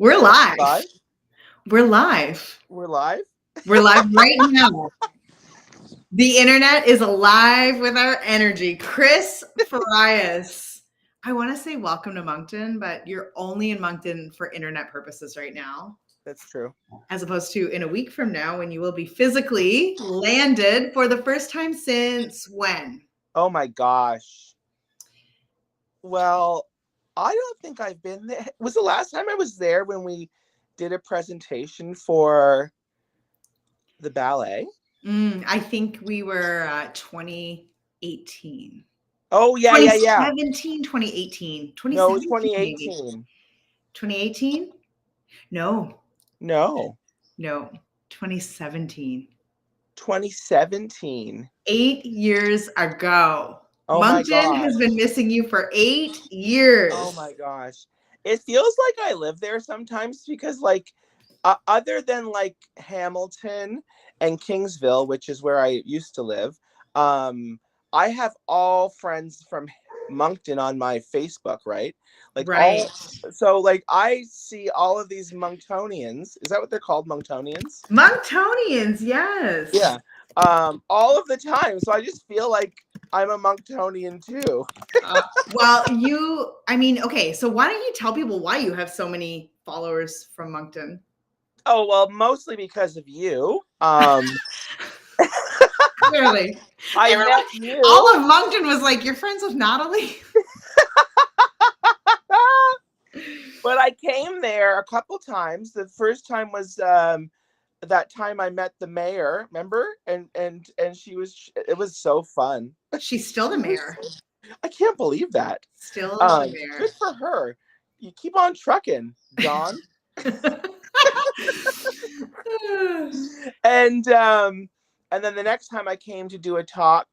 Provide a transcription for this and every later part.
We're live. Live? We're live. We're live? We're live right now. The internet is alive with our energy. Chris Farias. I want to say welcome to Moncton, but you're only in Moncton for internet purposes right now. That's true. As opposed to in a week from now when you will be physically landed for the first time since when? Oh my gosh. Well, I don't think I've been there. Was the last time I was there when we did a presentation for the ballet? I think we were 2018. Oh, yeah. 2017, 2018. No, 2017 maybe. 2018. 2018? No, 2017. 2017. 8 years ago. Oh my Moncton has been missing you for 8 years. Oh my gosh. It feels like I live there sometimes because other than Hamilton and Kingsville, which is where I used to live, I have all friends from Moncton on my Facebook, right? Right. I see all of these Monctonians. Is that what they're called? Monctonians? Monctonians, yes. Yeah. All of the time. So I just feel like I'm a Monctonian too. Okay, so why don't you tell people why you have so many followers from Moncton? Oh, well, mostly because of you. Clearly. I met you. All of Moncton was like, you're friends with Natalie? But I came there a couple times. The first time was that time I met the mayor, remember? And it was so fun. She's still the mayor. I can't believe that. Still the mayor. Good for her. You keep on trucking, Dawn. And then the next time I came to do a talk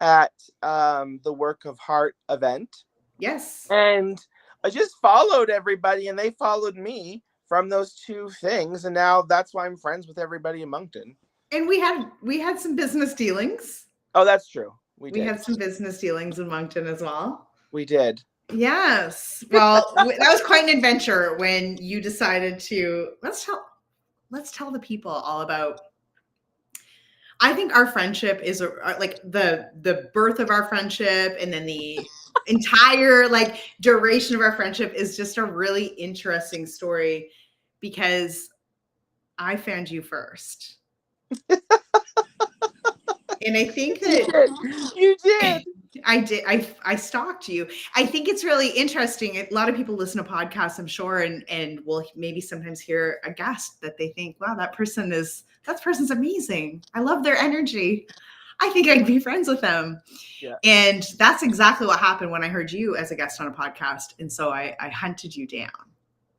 at the Work of Heart event. Yes. And I just followed everybody and they followed me from those two things. And now that's why I'm friends with everybody in Moncton. And we had some business dealings. Oh, that's true. We had some business dealings in Moncton as well. We did. Yes. Well, that was quite an adventure when you decided to let's tell the people all about. I think our friendship is like the birth of our friendship, and then the entire duration of our friendship is just a really interesting story because I found you first. And I think that you did. I did. I stalked you. I think it's really interesting. A lot of people listen to podcasts, I'm sure, and will maybe sometimes hear a guest that they think, wow, that person's amazing. I love their energy. I think I'd be friends with them. Yeah. And that's exactly what happened when I heard you as a guest on a podcast. And so I hunted you down.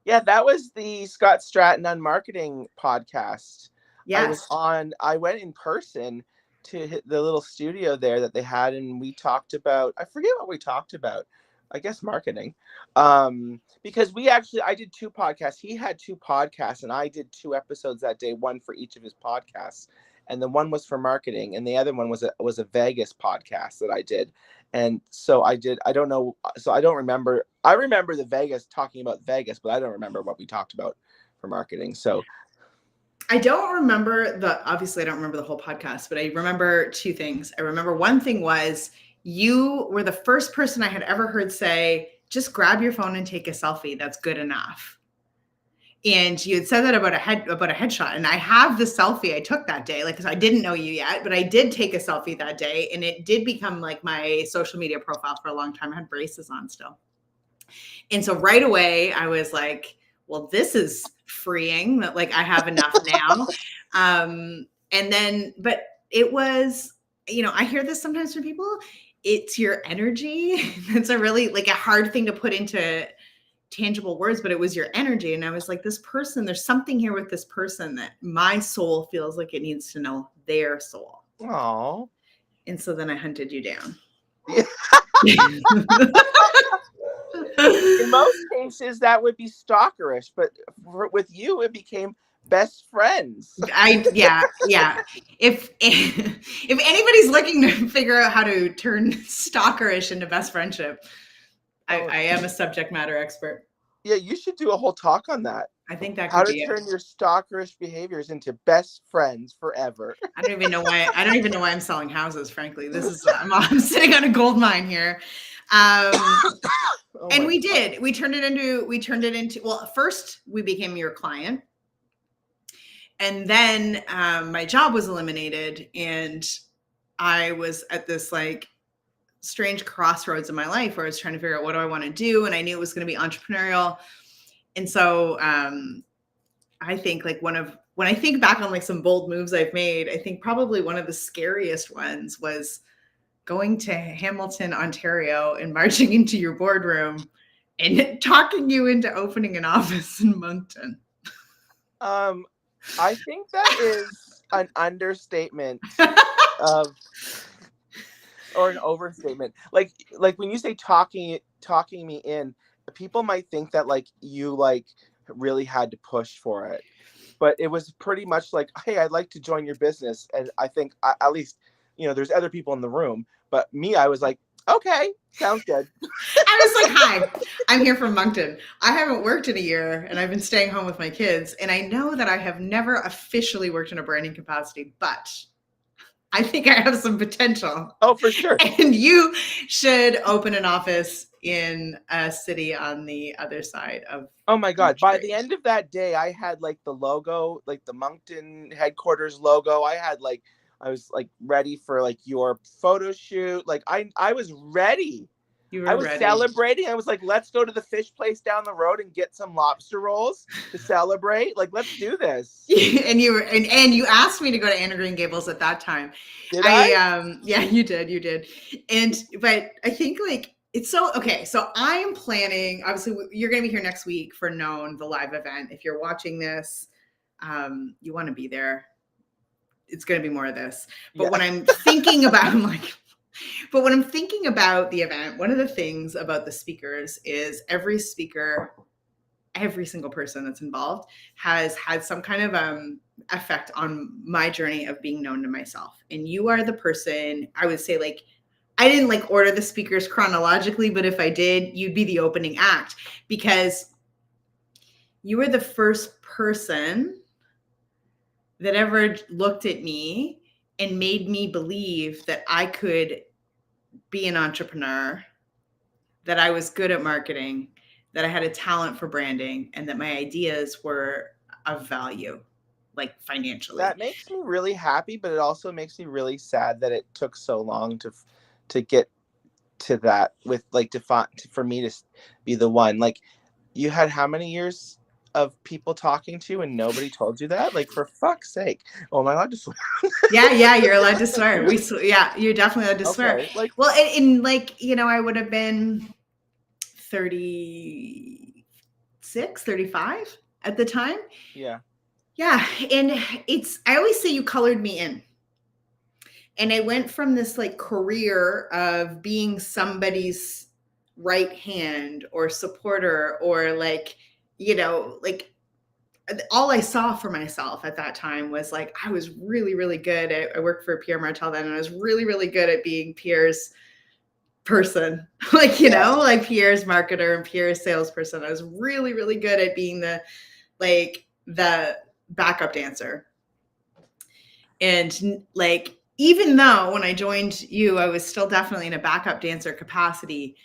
Yeah, that was the Scott Stratton on Marketing podcast. Yes. I went in person to hit the little studio there that they had, and we talked about, I forget what we talked about. I guess marketing. Because I did 2 podcasts. He had 2 podcasts and I did 2 episodes that day, one for each of his podcasts. And the one was for marketing and the other one was a Vegas podcast that I did. And so I don't remember. I remember the Vegas, talking about Vegas, but I don't remember what we talked about for marketing. So I don't remember obviously I don't remember the whole podcast, but I remember 2 things. I remember one thing was you were the first person I had ever heard say, just grab your phone and take a selfie. That's good enough. And you had said that about a headshot. And I have the selfie I took that day. Because I didn't know you yet, but I did take a selfie that day. And it did become my social media profile for a long time. I had braces on still. And so right away I was like, well, this is freeing that I have enough now. But it was, I hear this sometimes from people. It's your energy. It's a really a hard thing to put into tangible words, but it was your energy. And I was like, this person, there's something here with this person that my soul feels like it needs to know their soul. Aww. And so then I hunted you down. In most cases, that would be stalkerish, but with you, it became best friends. Yeah. If anybody's looking to figure out how to turn stalkerish into best friendship, I am a subject matter expert. Yeah, you should do a whole talk on that. I think that How could to be it. turn your stalkerish behaviors into best friends forever. I don't even know why I'm selling houses, frankly. I'm sitting on a gold mine here. Oh And my we God. did. We turned it into, well, first we became your client. And then my job was eliminated, and I was at this like strange crossroads in my life where I was trying to figure out what do I want to do, and I knew it was going to be entrepreneurial. And so I think like when I think back on like some bold moves I've made, I think probably one of the scariest ones was going to Hamilton, Ontario, and marching into your boardroom and talking you into opening an office in Moncton. I think that is an understatement of, or an overstatement. Like when you say talking me in, people might think that like you like really had to push for it, but it was pretty much like, hey, I'd like to join your business. And I think at least, there's other people in the room, but me, I was like, okay, sounds good. I was like, hi, I'm here from Moncton. I haven't worked in a year, and I've been staying home with my kids. And I know that I have never officially worked in a branding capacity, but I think I have some potential. Oh, for sure. And you should open an office in a city on the other side of. Oh my God. By the end of that day, I had like the logo, like the Moncton headquarters logo. I was like ready for like your photo shoot. Like I was ready. You were I was ready. celebrating. I was like, let's go to the fish place down the road and get some lobster rolls to celebrate. Like, let's do this. And you asked me to go to Anna Green Gables at that time. Did I? Yeah, you did. But I think like it's so okay. So I am planning, obviously you're going to be here next week for Known, the live event. If you're watching this, you want to be there. It's going to be more of this. But Yeah. when I'm thinking about when I'm thinking about the event, one of the things about the speakers is every speaker, every single person that's involved has had some kind of effect on my journey of being known to myself. And you are the person, I would say, like, I didn't like order the speakers chronologically, but if I did, you'd be the opening act, because you were the first person that ever looked at me and made me believe that I could be an entrepreneur, that I was good at marketing, that I had a talent for branding, and that my ideas were of value, like financially. That makes me really happy, but it also makes me really sad that it took so long to get to that, with like for me to be the one. Like, you had how many years of people talking to you and nobody told you that? Like, for fuck's sake. Oh, am I allowed to swear? Yeah, you're allowed to swear. Yeah, you're definitely allowed to swear. Okay, like, well, in like, I would have been 36, 35 at the time. yeah. Yeah. And I always say you colored me in. And I went from this like career of being somebody's right hand or supporter, or like, like all I saw for myself at that time was like, I was really, really good at, I worked for Pierre Martel then, and I was really, really good at being Pierre's person, like, like Pierre's marketer and Pierre's salesperson. I was really, really good at being the backup dancer. And like, even though when I joined you, I was still definitely in a backup dancer capacity,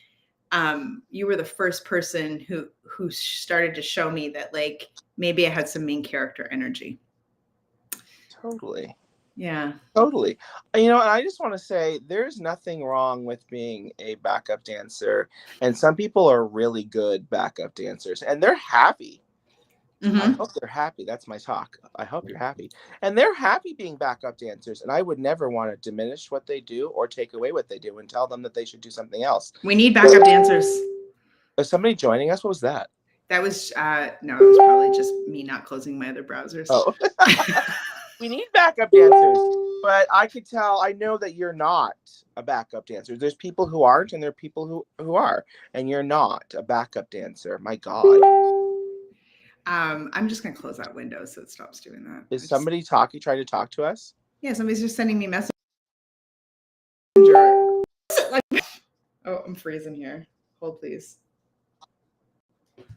you were the first person who started to show me that like maybe I had some main character energy. Totally. Yeah. Totally. And I just want to say there's nothing wrong with being a backup dancer. And some people are really good backup dancers and they're happy. Mm-hmm. I hope they're happy. That's my talk. I hope you're happy. And they're happy being backup dancers. And I would never want to diminish what they do or take away what they do and tell them that they should do something else. We need backup dancers. Is somebody joining us? What was that? That was, no, it was probably just me not closing my other browsers. Oh. We need backup dancers. But I know that you're not a backup dancer. There's people who aren't, and there are people who are. And you're not a backup dancer. My God. I'm just going to close that window so it stops doing that. Is somebody trying to talk to us? Yeah, somebody's just sending me messages. Oh, I'm freezing here. Hold, please.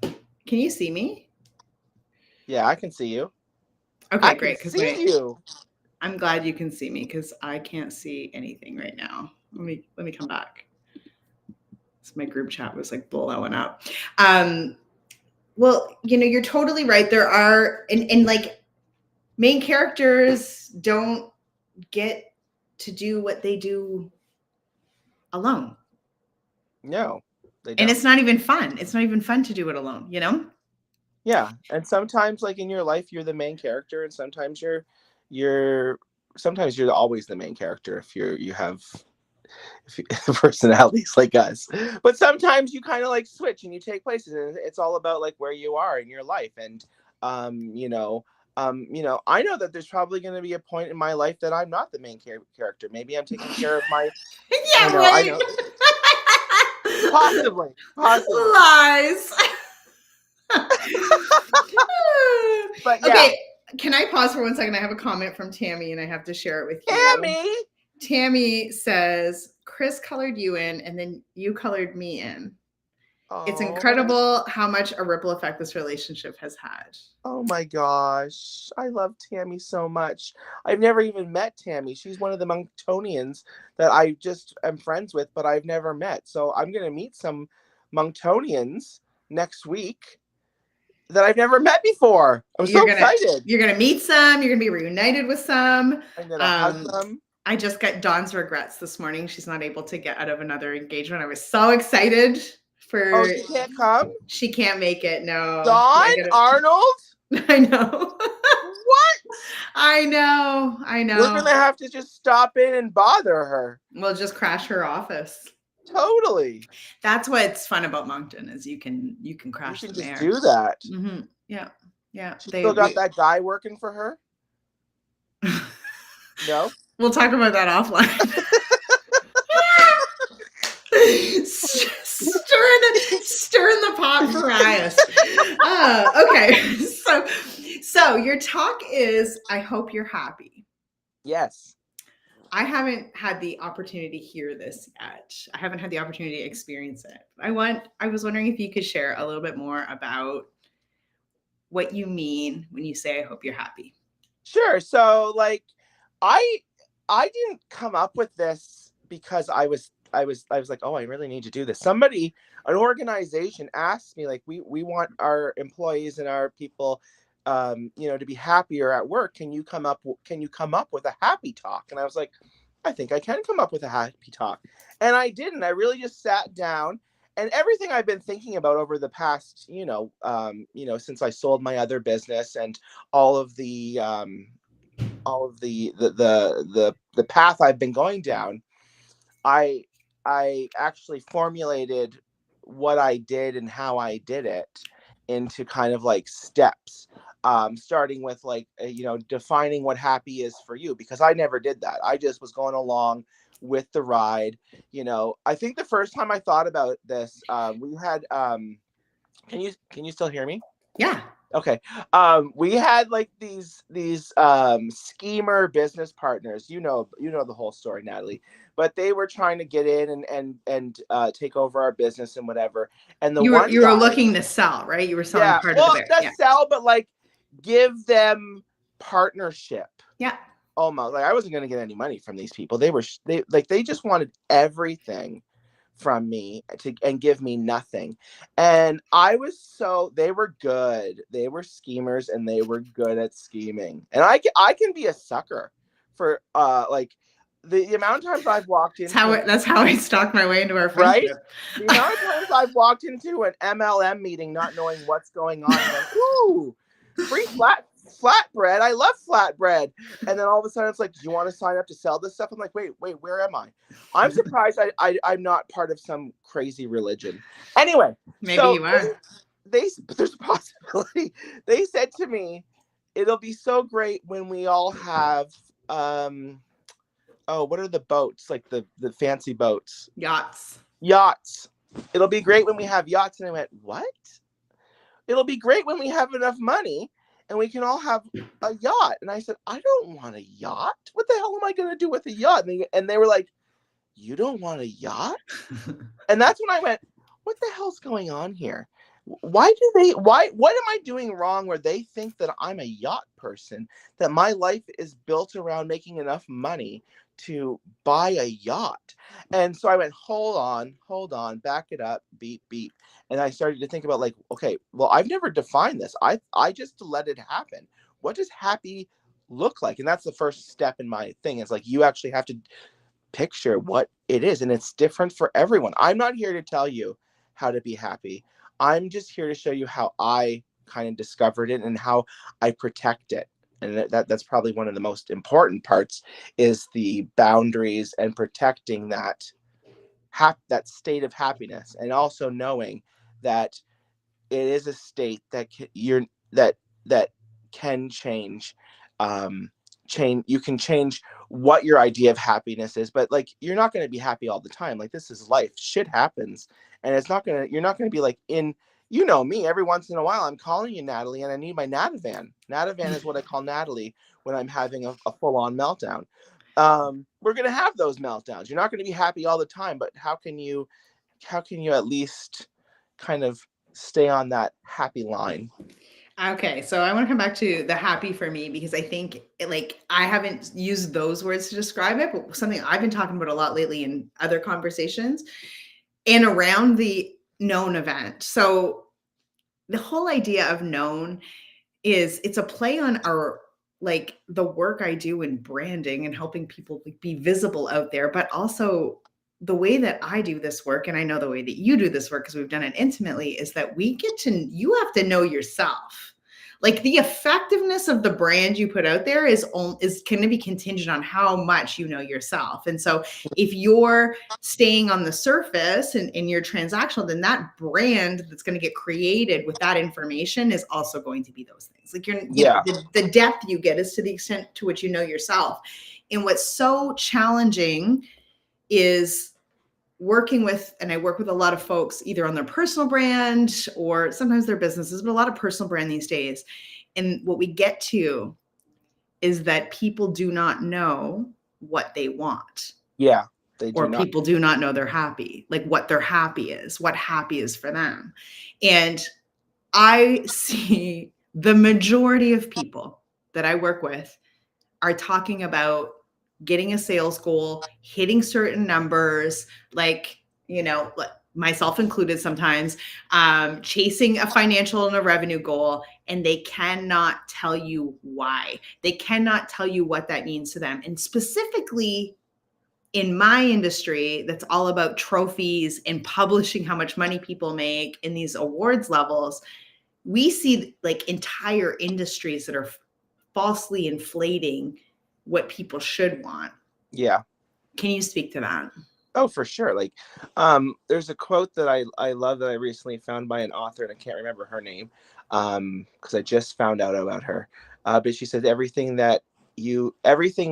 Can you see me? Yeah, I can see you. Okay, I can great. Because see you. I'm glad you can see me because I can't see anything right now. Let me come back. So my group chat was like blowing up. Well, you're totally right. There are and like main characters don't get to do what they do alone. No, they And don't. it's not even fun. It's not even fun to do it alone, Yeah, and sometimes, like in your life, you're the main character, and sometimes you're sometimes you're always the main character if you have personalities like us. But sometimes you kind of like switch and you take places, and it's all about like where you are in your life. And I know that there's probably going to be a point in my life that I'm not the main character. Maybe I'm taking care of my. Yeah, I right. know. Possibly. Lies. But yeah, okay, can I pause for 1 second? I have a comment from Tammy and I have to share it with you. Tammy. Tammy says, Chris colored you in and then you colored me in. It's Oh. incredible how much a ripple effect this relationship has had. Oh my gosh. I love Tammy so much. I've never even met Tammy. She's one of the Monctonians that I just am friends with, but I've never met. So I'm going to meet some Monctonians next week that I've never met before. I'm so excited. You're gonna meet some. You're gonna be reunited with some. I'm going to hug them. I just got Dawn's regrets this morning. She's not able to get out of another engagement. I was so excited for. Oh, she can't come? She can't make it. No. Dawn Arnold? I know. What? I know. We're going to have to just stop in and bother her. We'll just crash her office. Totally. That's what's fun about Moncton is you can crash you can them just there. do that. Mm-hmm. Yeah. She still got that guy working for her? No? We'll talk about that offline. Stirring the pot for Rias. Okay. So your talk is, I hope you're happy. Yes. I haven't had the opportunity to hear this yet. I haven't had the opportunity to experience it. I was wondering if you could share a little bit more about what you mean when you say, I hope you're happy. Sure. So like, I didn't come up with this because I was like, oh, I really need to do this. An organization asked me, like, we want our employees and our people, to be happier at work. Can you come up with a happy talk? And I was like, I think I can come up with a happy talk. And I didn't. I really just sat down, and everything I've been thinking about over the past, since I sold my other business and all of the path I've been going down, I actually formulated what I did and how I did it into kind of like steps, starting with like, defining what happy is for you, because I never did that. I just was going along with the ride. I think the first time I thought about this, we had, can you still hear me? Yeah. Okay. We had like these schemer business partners. You know the whole story, Natalie. But they were trying to get in and take over our business and whatever. And you were looking to sell, right? You were selling part of the bear. Not sell, but like give them partnership. Yeah. Almost. Like I wasn't going to get any money from these people. They just wanted everything from me and give me nothing. And they were good. They were schemers and they were good at scheming. And I can be a sucker for like the amount of times I've walked into that's how I stalked my way into our friendship. Right? The amount of times I've walked into an MLM meeting not knowing what's going on, and like, ooh, free flatbread. I love flatbread. And then all of a sudden it's like, do you want to sign up to sell this stuff? I'm like, wait, where am I? I'm surprised I'm not part of some crazy religion. Anyway. Maybe you are. There's a possibility. They said to me, it'll be so great when we all have, what are the boats? Like the fancy boats. Yachts. It'll be great when we have yachts. And I went, what? It'll be great when we have enough money and we can all have a yacht. And I said, I don't want a yacht. What the hell am I going to do with a yacht? And they were like, you don't want a yacht? And that's when I went, what the hell's going on here? what am I doing wrong where they think that I'm a yacht person, that my life is built around making enough money to buy a yacht? And so I went, hold on, back it up, beep, beep. And I started to think about like, okay, well, I've never defined this. I just let it happen. What does happy look like? And that's the first step in my thing. It's like, you actually have to picture what it is, and it's different for everyone. I'm not here to tell you how to be happy. I'm just here to show you how I kind of discovered it and how I protect it. And that's probably one of the most important parts, is the boundaries and protecting that that state of happiness, and also knowing that it is a state that that can change. You can change what your idea of happiness is, but like, you're not going to be happy all the time. Like, this is life, shit happens, and you're not going to be like, in, you know me, every once in a while I'm calling you Natalie and I need my Natavan. Natavan is what I call Natalie when I'm having a full-on meltdown. We're going to have those meltdowns. You're not going to be happy all the time, but how can you at least kind of stay on that happy line? Okay, so I want to come back to the happy for me, because I think like I haven't used those words to describe it, but something I've been talking about a lot lately in other conversations and around the known event. So the whole idea of known is, it's a play on our, like, the work I do in branding and helping people be visible out there, but also the way that I do this work, and I know the way that you do this work because we've done it intimately, is that you have to know yourself. Like, the effectiveness of the brand you put out there is going to be contingent on how much you know yourself. And so if you're staying on the surface and you're transactional, then that brand that's going to get created with that information is also going to be those things. Like, the depth you get is to the extent to which you know yourself. And what's so challenging is working with, and I work with a lot of folks either on their personal brand or sometimes their businesses, but a lot of personal brand these days. And what we get to is that people do not know what they want. Yeah, they do or not. People do not know they're happy, like what their happy is, what happy is for them. And I see the majority of people that I work with are talking about getting a sales goal, hitting certain numbers, like, myself included sometimes, chasing a financial and a revenue goal, and they cannot tell you why. They cannot tell you what that means to them. And specifically in my industry, that's all about trophies and publishing how much money people make in these awards levels. We see like entire industries that are falsely inflating what people should want. Yeah. Can you speak to that? Oh, for sure. Like, there's a quote that I love that I recently found by an author, and I can't remember her name, because I just found out about her. But she says, everything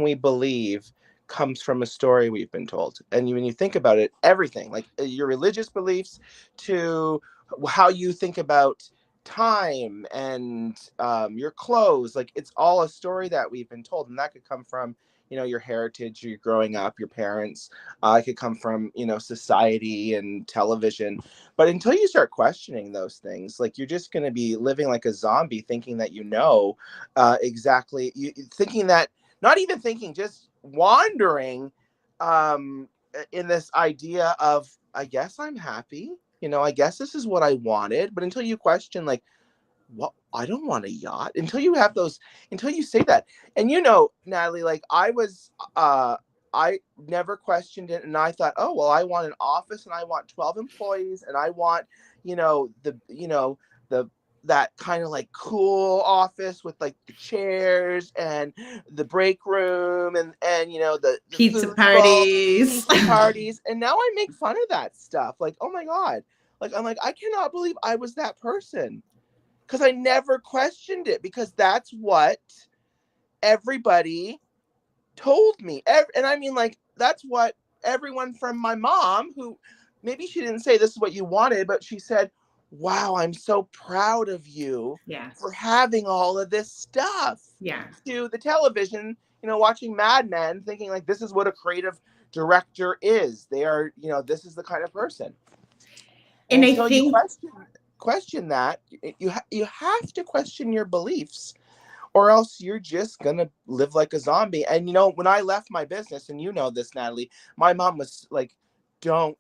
we believe comes from a story we've been told. And when you think about it, everything, like your religious beliefs to how you think about time and your clothes, like it's all a story that we've been told. And that could come from, your heritage, your growing up, your parents. It could come from, society and television. But until you start questioning those things, like, you're just going to be living like a zombie, thinking that exactly, thinking that, not even thinking, just wandering in this idea of, I guess I'm happy. I guess this is what I wanted. But until you question, like, what, I don't want a yacht, until you say that. And Natalie, like, I never questioned it, and I thought, oh well, I want an office and I want 12 employees and I want, the that kind of like cool office with like the chairs and the break room and the Pizza food parties. pizza parties. And now I make fun of that stuff. Like, oh my God. Like, I'm like, I cannot believe I was that person. Because I never questioned it, because that's what everybody told me. And I mean, like, that's what everyone from my mom, who maybe she didn't say this is what you wanted, but she said, wow, I'm so proud of you for having all of this stuff. Yeah. To the television, watching Mad Men, thinking like, this is what a creative director is. They are, this is the kind of person. And I until you think question that. You have to question your beliefs, or else you're just gonna live like a zombie. And when I left my business, and this, Natalie, my mom was like, "Don't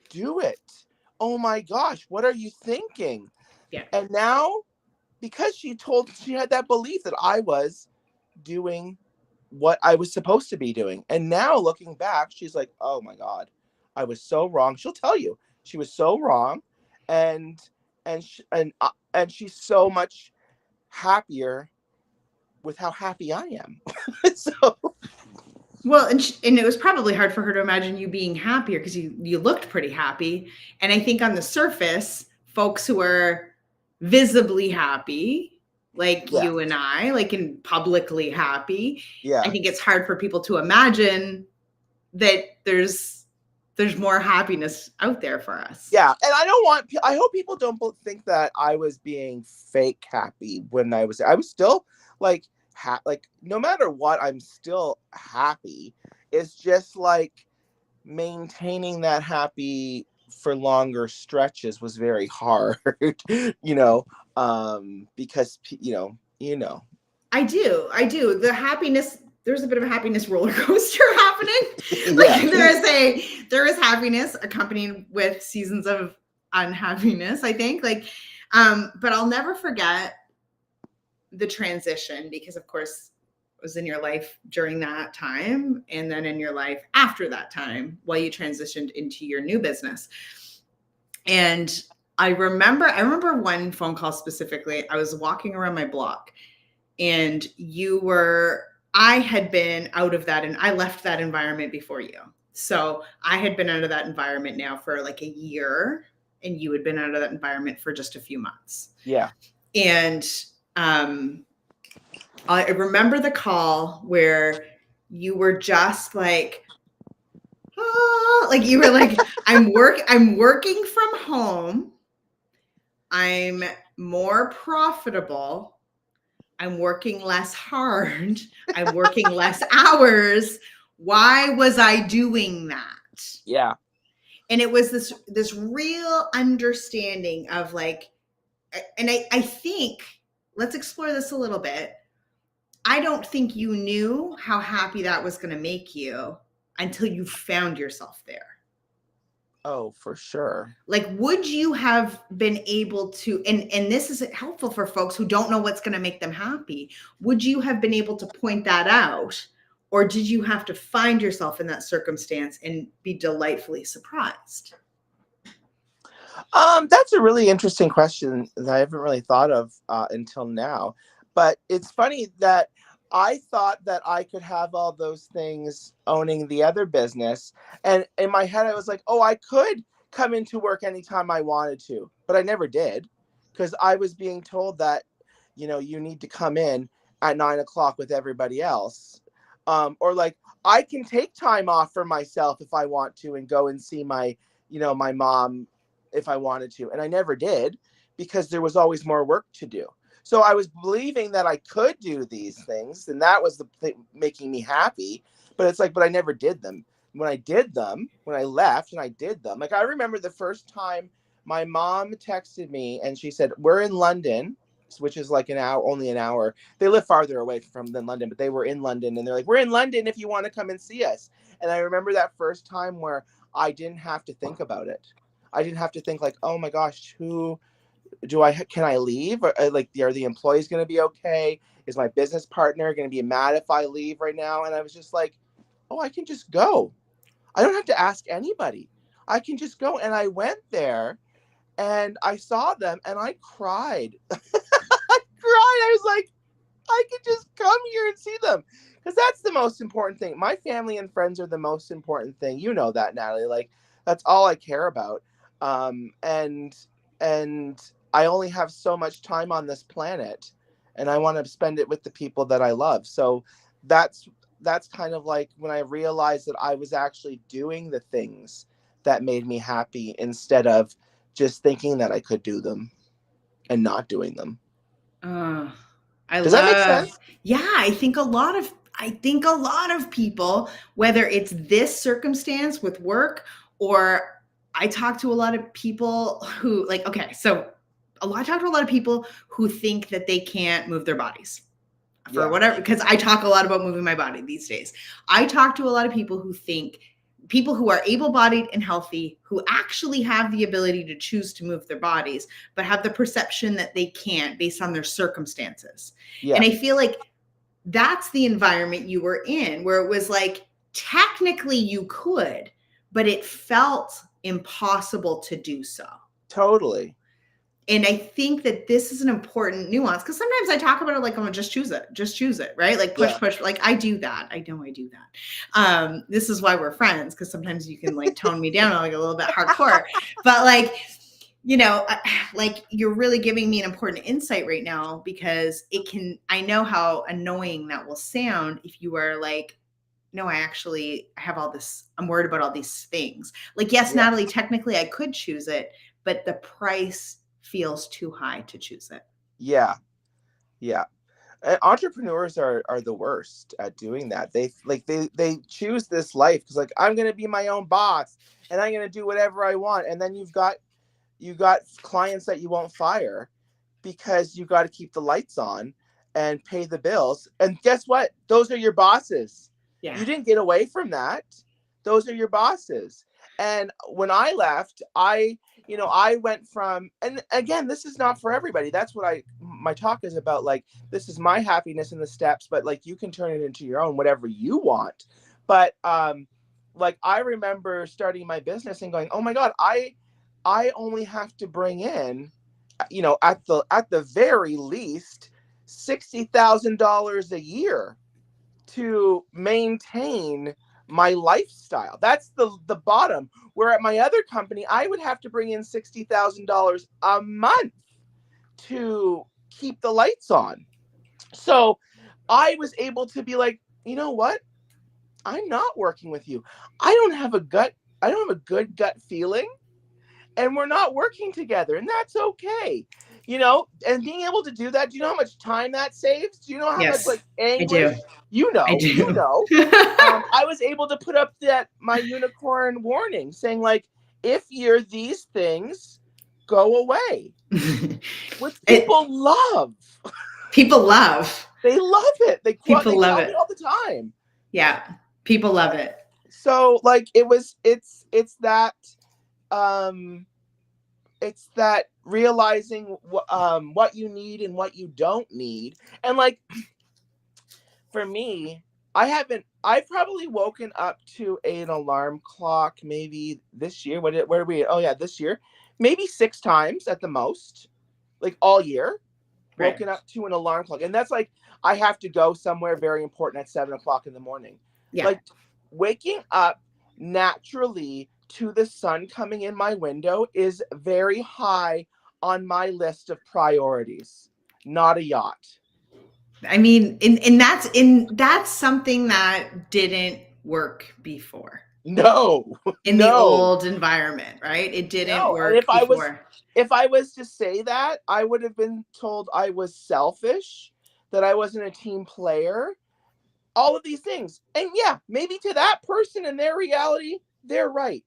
do it. Oh my gosh, what are you thinking?" Yeah. And now, because she had that belief that I was doing what I was supposed to be doing. And now looking back, she's like, "Oh my God, I was so wrong." She'll tell you she was so wrong. And and she's so much happier with how happy I am. So Well, and it was probably hard for her to imagine you being happier because you looked pretty happy. And I think on the surface, folks who are visibly happy, like yeah, you and I, like in publicly happy, I yeah, think it's hard for people to imagine that there's more happiness out there for us. yeah. And I hope people don't think that I was being fake happy when I was still like, like no matter what, I'm still happy. It's just like maintaining that happy for longer stretches was very hard, because I do. The happiness, there's a bit of a happiness roller coaster happening. yeah. Like there is happiness accompanied with seasons of unhappiness, I think. But I'll never forget the transition because of course it was in your life during that time and then in your life after that time while you transitioned into your new business. And I remember one phone call specifically. I was walking around my block and I had been out of that and I left that environment before you. So I had been out of that environment now for like a year and you had been out of that environment for just a few months. Yeah. And I remember the call where you were just like, like you were like, I'm working from home. I'm more profitable. I'm working less hard. I'm working less hours. Why was I doing that? Yeah. And it was this real understanding of like, and I think, let's explore this a little bit. I don't think you knew how happy that was going to make you until you found yourself there. Oh, for sure. Like, would you have been able to, and this is helpful for folks who don't know what's going to make them happy. Would you have been able to point that out? Or did you have to find yourself in that circumstance and be delightfully surprised? That's a really interesting question that I haven't really thought of until now. But it's funny that I thought that I could have all those things owning the other business. And in my head, I was like, oh, I could come into work anytime I wanted to. But I never did because I was being told that, you need to come in at 9:00 with everybody else. Or like, I can take time off for myself if I want to and go and see my mom if I wanted to. And I never did because there was always more work to do. So I was believing that I could do these things, and that was the thing making me happy. But it's like, but I never did them. When I did them, when I left and I did them, like I remember the first time my mom texted me and she said, "We're in London," which is like only an hour. They live farther away than London, but they were in London, and they're like, "We're in London if you want to come and see us." And I remember that first time where I didn't have to think about it. I didn't have to think like, oh my gosh, can I leave? Or, like, are the employees going to be okay? Is my business partner going to be mad if I leave right now? And I was just like, oh, I can just go. I don't have to ask anybody. I can just go. And I went there and I saw them and I cried. I cried. I was like, I could just come here and see them. Because that's the most important thing. My family and friends are the most important thing. You know that, Natalie. Like, that's all I care about. And I only have so much time on this planet, and I want to spend it with the people that I love. So that's kind of like when I realized that I was actually doing the things that made me happy instead of just thinking that I could do them and not doing them. Does that make sense? Yeah, I think a lot of people, whether it's this circumstance with work or I talk to a lot of people who like, okay, so I talk to a lot of people who think that they can't move their bodies for Yeah. whatever, because I talk a lot about moving my body these days. I talk to a lot of people who think, people who are able-bodied and healthy, who actually have the ability to choose to move their bodies, but have the perception that they can't based on their circumstances. Yeah. And I feel like that's the environment you were in, where it was like, technically you could, but it felt impossible to do so. Totally. And I think that this is an important nuance, because sometimes I talk about it like, I'm gonna just choose it, right? Like push, like I do that. I know I do that. This is why we're friends, because sometimes you can like tone me down like a little bit hardcore. But like, you know, like you're really giving me an important insight right now, because I know how annoying that will sound if you are like, no, I have all this, I'm worried about all these things. Like, yes, Yeah. Natalie, technically I could choose it, but the price feels too high to choose it. Yeah. Yeah. Entrepreneurs are the worst at doing that. They choose this life because like, I'm going to be my own boss and I'm going to do whatever I want. And then you've got clients that you won't fire because you got to keep the lights on and pay the bills. And guess what? Those are your bosses. Yeah. You didn't get away from that. Those are your bosses. And when I left, I went from, and again, this is not for everybody. That's what my talk is about. Like, this is my happiness in the steps, but like, you can turn it into your own, whatever you want. But, like, I remember starting my business and going, oh my God, I only have to bring in, at the very least, $60,000 a year to maintain my lifestyle. That's the bottom. Where at my other company, I would have to bring in $60,000 a month to keep the lights on. So I was able to be like, you know what? I'm not working with you. I don't have a good gut feeling, and we're not working together, and that's okay. And being able to do that, do you know how much time that saves? Do you know how much Yes, like I do. anguish? I do. I was able to put up my unicorn warning saying like, if you're these things, go away, which people love. People love. They love it. They People love tell me it. all the time. Yeah, people love it. So like it's that it's that realizing what you need and what you don't need. And like, for me, I've probably woken up to an alarm clock maybe this year. Where are we? Oh yeah, this year. Maybe 6 times at the most, like all year, woken up to an alarm clock. And that's like, I have to go somewhere very important at 7:00 in the morning. Yeah. Like, waking up naturally to the sun coming in my window is very high on my list of priorities, not a yacht. I mean, and that's something that didn't work before. No, In the old environment, right? It didn't work and before. if I was to say that, I would have been told I was selfish, that I wasn't a team player, all of these things. And yeah, maybe to that person in their reality, they're right.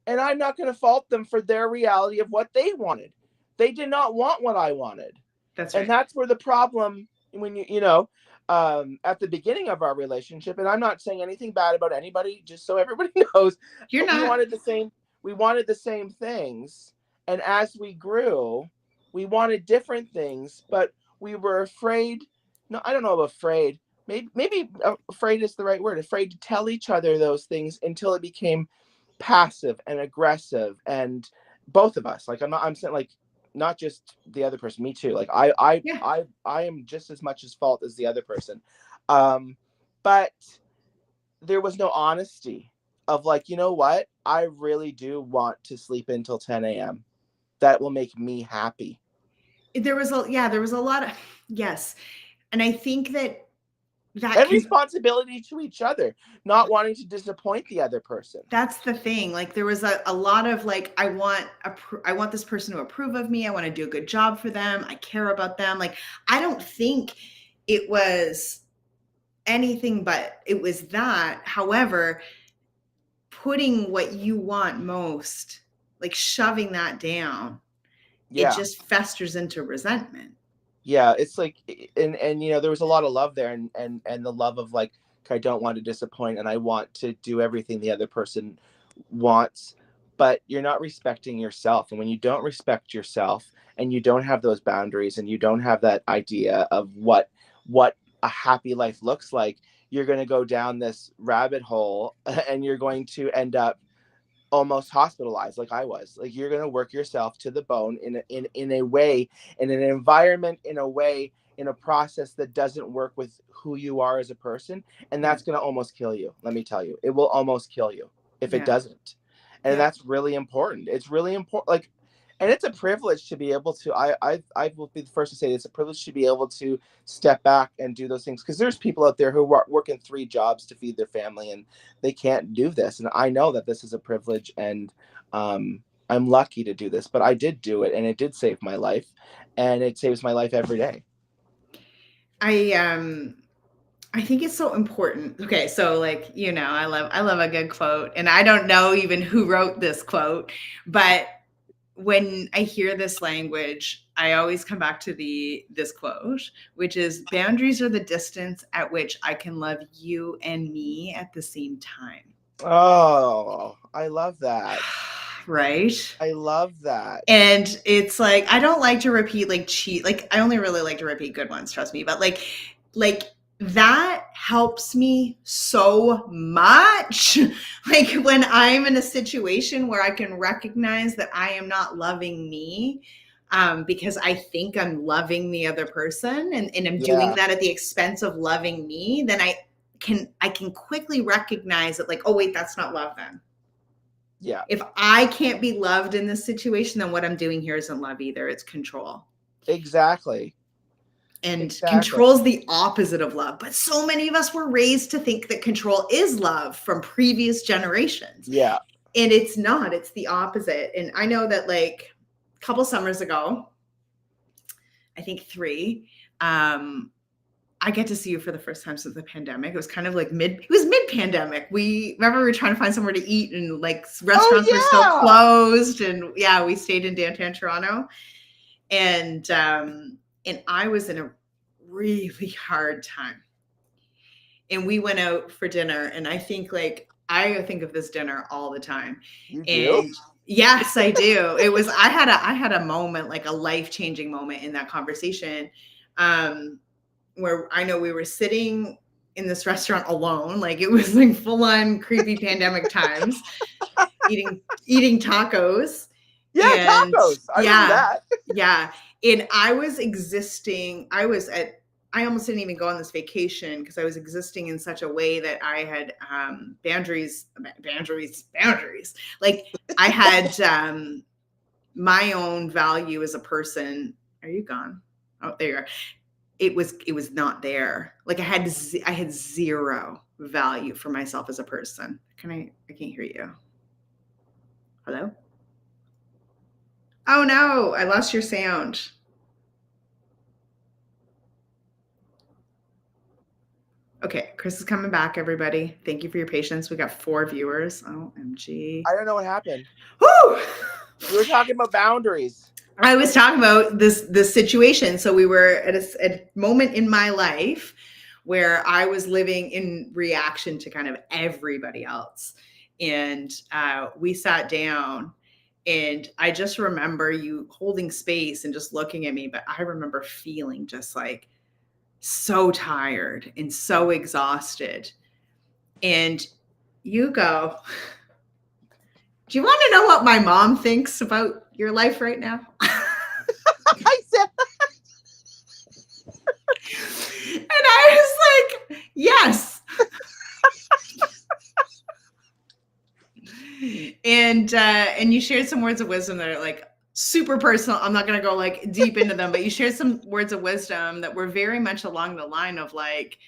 And I'm not going to fault them for their reality of what they wanted. They did not want what I wanted. That's right. And that's where the problem, when at the beginning of our relationship, and I'm not saying anything bad about anybody, just so everybody knows, You're not. We wanted the same things. And as we grew, we wanted different things, but we were afraid. No, I don't know about afraid. Maybe afraid is the right word. Afraid to tell each other those things until it became passive and aggressive. And both of us, like, I'm saying, like, not just the other person, me too. Like, I am just as much as fault as the other person. But there was no honesty of like, you know what? I really do want to sleep until 10 a.m. That will make me happy. There was a lot of, yes. And I think that responsibility to each other, not wanting to disappoint the other person. That's the thing. Like, there was a lot of like, I want this person to approve of me. I want to do a good job for them. I care about them. Like, I don't think it was anything, but it was that. However, putting what you want most, like shoving that down, it Yeah. just festers into resentment. Yeah, it's like, and you know, there was a lot of love there, and the love of like, I don't want to disappoint, and I want to do everything the other person wants, but you're not respecting yourself. And when you don't respect yourself, and you don't have those boundaries, and you don't have that idea of what a happy life looks like, you're going to go down this rabbit hole, and you're going to end up almost hospitalized like I was. Like, you're going to work yourself to the bone in a way, in an environment, in a way, in a process that doesn't work with who you are as a person, and Yeah. that's going to almost kill you. Let me tell you, it will almost kill you if it Yeah. doesn't. And Yeah. that's really important. It's really important. Like, and it's a privilege to be able to, I will be the first to say it's a privilege to be able to step back and do those things, because there's people out there who are working 3 jobs to feed their family, and they can't do this. And I know that this is a privilege, and I'm lucky to do this, but I did do it, and it did save my life, and it saves my life every day. I think it's so important. Okay, so like, you know, I love a good quote, and I don't know even who wrote this quote, but when I hear this language, I always come back to this quote, which is, boundaries are the distance at which I can love you and me at the same time. Oh, I love that. Right? I love that. And it's like, I don't like to repeat like cheat, like I only really like to repeat good ones, trust me, but like that helps me so much. Like when I'm in a situation where I can recognize that I am not loving me, because I think I'm loving the other person, and I'm doing Yeah. that at the expense of loving me, then I can quickly recognize that, like, oh wait, that's not love then. Yeah. If I can't be loved in this situation, then what I'm doing here isn't love either. It's control. Exactly. And Exactly. control is the opposite of love. But so many of us were raised to think that control is love from previous generations. Yeah. And it's not, it's the opposite. And I know that like a couple summers ago, I think 3, I get to see you for the first time since the pandemic. It was kind of like mid-pandemic. We were trying to find somewhere to eat, and like restaurants were still closed. And yeah, we stayed in downtown Toronto. And I was in a really hard time. And we went out for dinner, and I think of this dinner all the time. You do? And yes, I do. It was, I had a moment, like a life-changing moment in that conversation. Where I know we were sitting in this restaurant alone, like it was like full on creepy pandemic times, eating tacos. Yeah, And tacos. I remember that. yeah. And I almost didn't even go on this vacation because I was existing in such a way that I had boundaries. Like I had my own value as a person. Are you gone? Oh, there you are. It was not there. Like I had zero value for myself as a person. I can't hear you. Hello? Oh no, I lost your sound. Okay, Chris is coming back, everybody. Thank you for your patience. We got 4 viewers. OMG. I don't know what happened. Woo! We were talking about boundaries. I was talking about this situation. So we were at a moment in my life where I was living in reaction to kind of everybody else. And we sat down, and I just remember you holding space and just looking at me. But I remember feeling just like so tired and so exhausted. And you go, do you want to know what my mom thinks about your life right now? I said, and I was like, yes. And you shared some words of wisdom that are like super personal. I'm not going to go like deep into them, but you shared some words of wisdom that were very much along the line of like,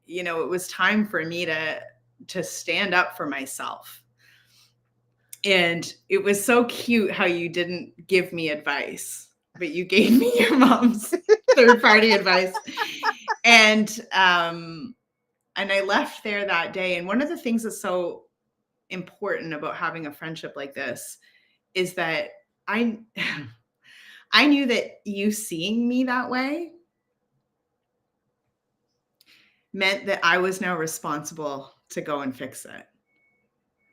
you know, it was time for me to stand up for myself. And it was so cute how you didn't give me advice, but you gave me your mom's third-party advice. And I left there that day. And one of the things that's so important about having a friendship like this is that I knew that you seeing me that way meant that I was now responsible to go and fix it.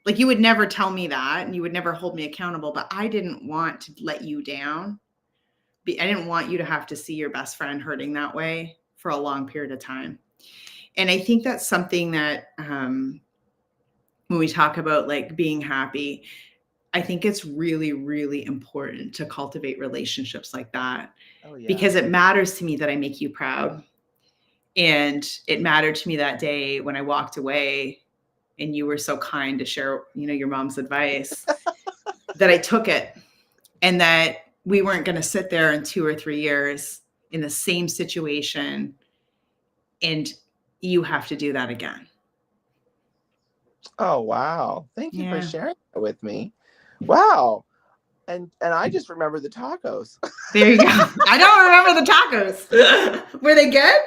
Like, you would never tell me that and you would never hold me accountable, but I didn't want to let you down. I didn't want you to have to see your best friend hurting that way for a long period of time. And I think that's something that when we talk about like being happy, I think it's really, really important to cultivate relationships like that. Oh yeah. Because it matters to me that I make you proud. And it mattered to me that day when I walked away and you were so kind to share, your mom's advice, that I took it, and that we weren't going to sit there in 2 or 3 years in the same situation and you have to do that again. Oh, wow. Thank you for Yeah. sharing that with me. Wow. And I just remember the tacos. There you go. I don't remember the tacos. Were they good?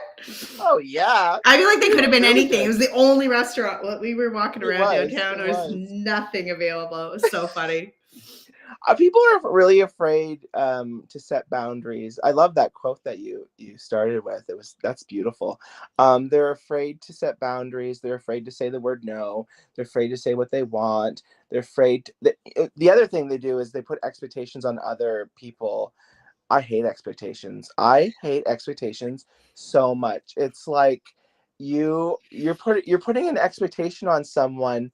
Oh yeah. I feel like they could have been Really anything. good. It was the only restaurant. We were walking around It downtown. There was nothing available. It was so funny. People are really afraid to set boundaries. I love that quote that you started with. That's beautiful. They're afraid to set boundaries. They're afraid to say the word no. They're afraid to say what they want. They're afraid. The other thing they do is they put expectations on other people. I hate expectations. I hate expectations so much. It's like you're putting an expectation on someone,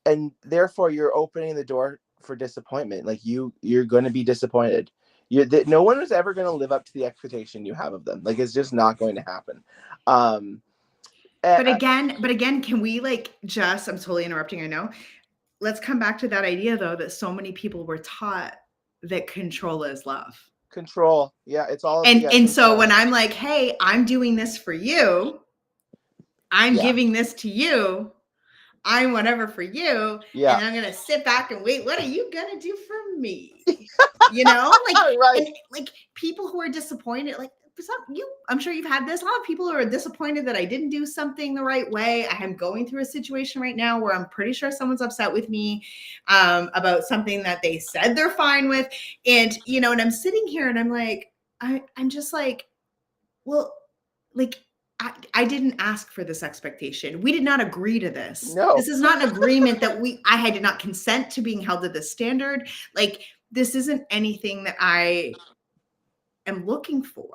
and therefore you're opening the door for disappointment. Like you're going to be disappointed. No one is ever going to live up to the expectation you have of them. Like, it's just not going to happen. But again, can we I'm totally interrupting, I know. Let's come back to that idea though, that so many people were taught that control is love. Control. Yeah. It's all. And so when I'm like, hey, I'm doing this for you, I'm giving this to you, I'm whatever for you, and I'm gonna sit back and wait. What are you gonna do for me? Right. And like people who are disappointed, I'm sure you've had this. A lot of people who are disappointed that I didn't do something the right way. I am going through a situation right now where I'm pretty sure someone's upset with me about something that they said they're fine with, and and I'm sitting here and I'm like, I'm just like, well, like. I didn't ask for this expectation. We did not agree to this. No. This is not an agreement that I did not consent to being held to this standard. Like, this isn't anything that I am looking for.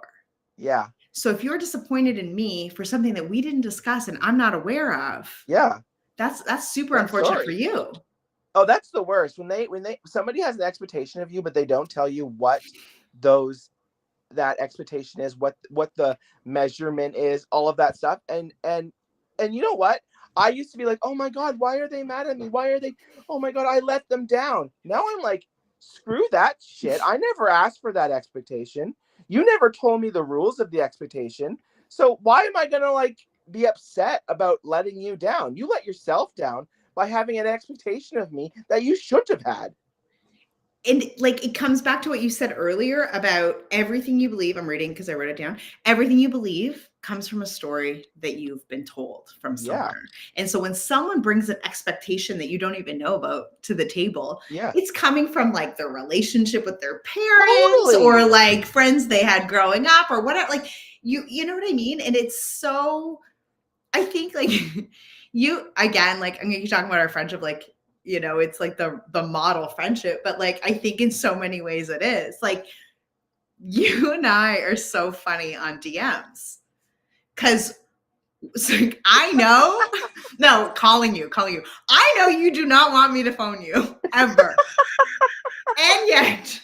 Yeah. So if you're disappointed in me for something that we didn't discuss and I'm not aware of, that's super unfortunate for you. Oh, that's the worst. When somebody has an expectation of you, but they don't tell you what that expectation is, what the measurement is, all of that stuff. And you know what? I used to be like, oh my God, why are they mad at me? Oh my God, I let them down. Now I'm like, screw that shit. I never asked for that expectation. You never told me the rules of the expectation. So why am I going to be upset about letting you down? You let yourself down by having an expectation of me that you should have had. And it comes back to what you said earlier about everything you believe. I'm reading because I wrote it down. Everything you believe comes from a story that you've been told from somewhere. And so when someone brings an expectation that you don't even know about to the table, it's coming from their relationship with their parents or friends they had growing up or whatever. You know what I mean? And it's so, I think you, again, you're talking about our friendship, it's the model friendship, but I think in so many ways it is you and I are so funny on DMs because I know calling you. I know you do not want me to phone you ever. And yet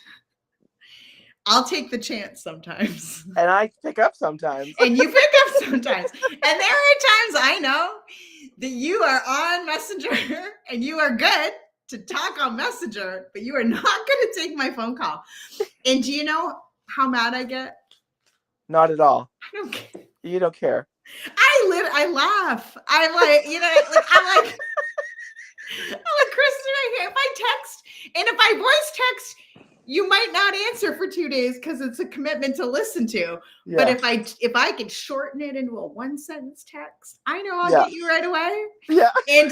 I'll take the chance sometimes. And I pick up sometimes. And you pick up sometimes. And there are times I know that you are on Messenger and you are good to talk on Messenger, but you are not going to take my phone call. And do you know how mad I get? Not at all. I don't care. You don't care. I laugh. I'm like, I'm like Kristen, if I text and if I voice text, you might not answer for 2 days because it's a commitment to listen to. Yeah. But if I could shorten it into a 1-sentence text, I know I'll get you right away. Yeah. And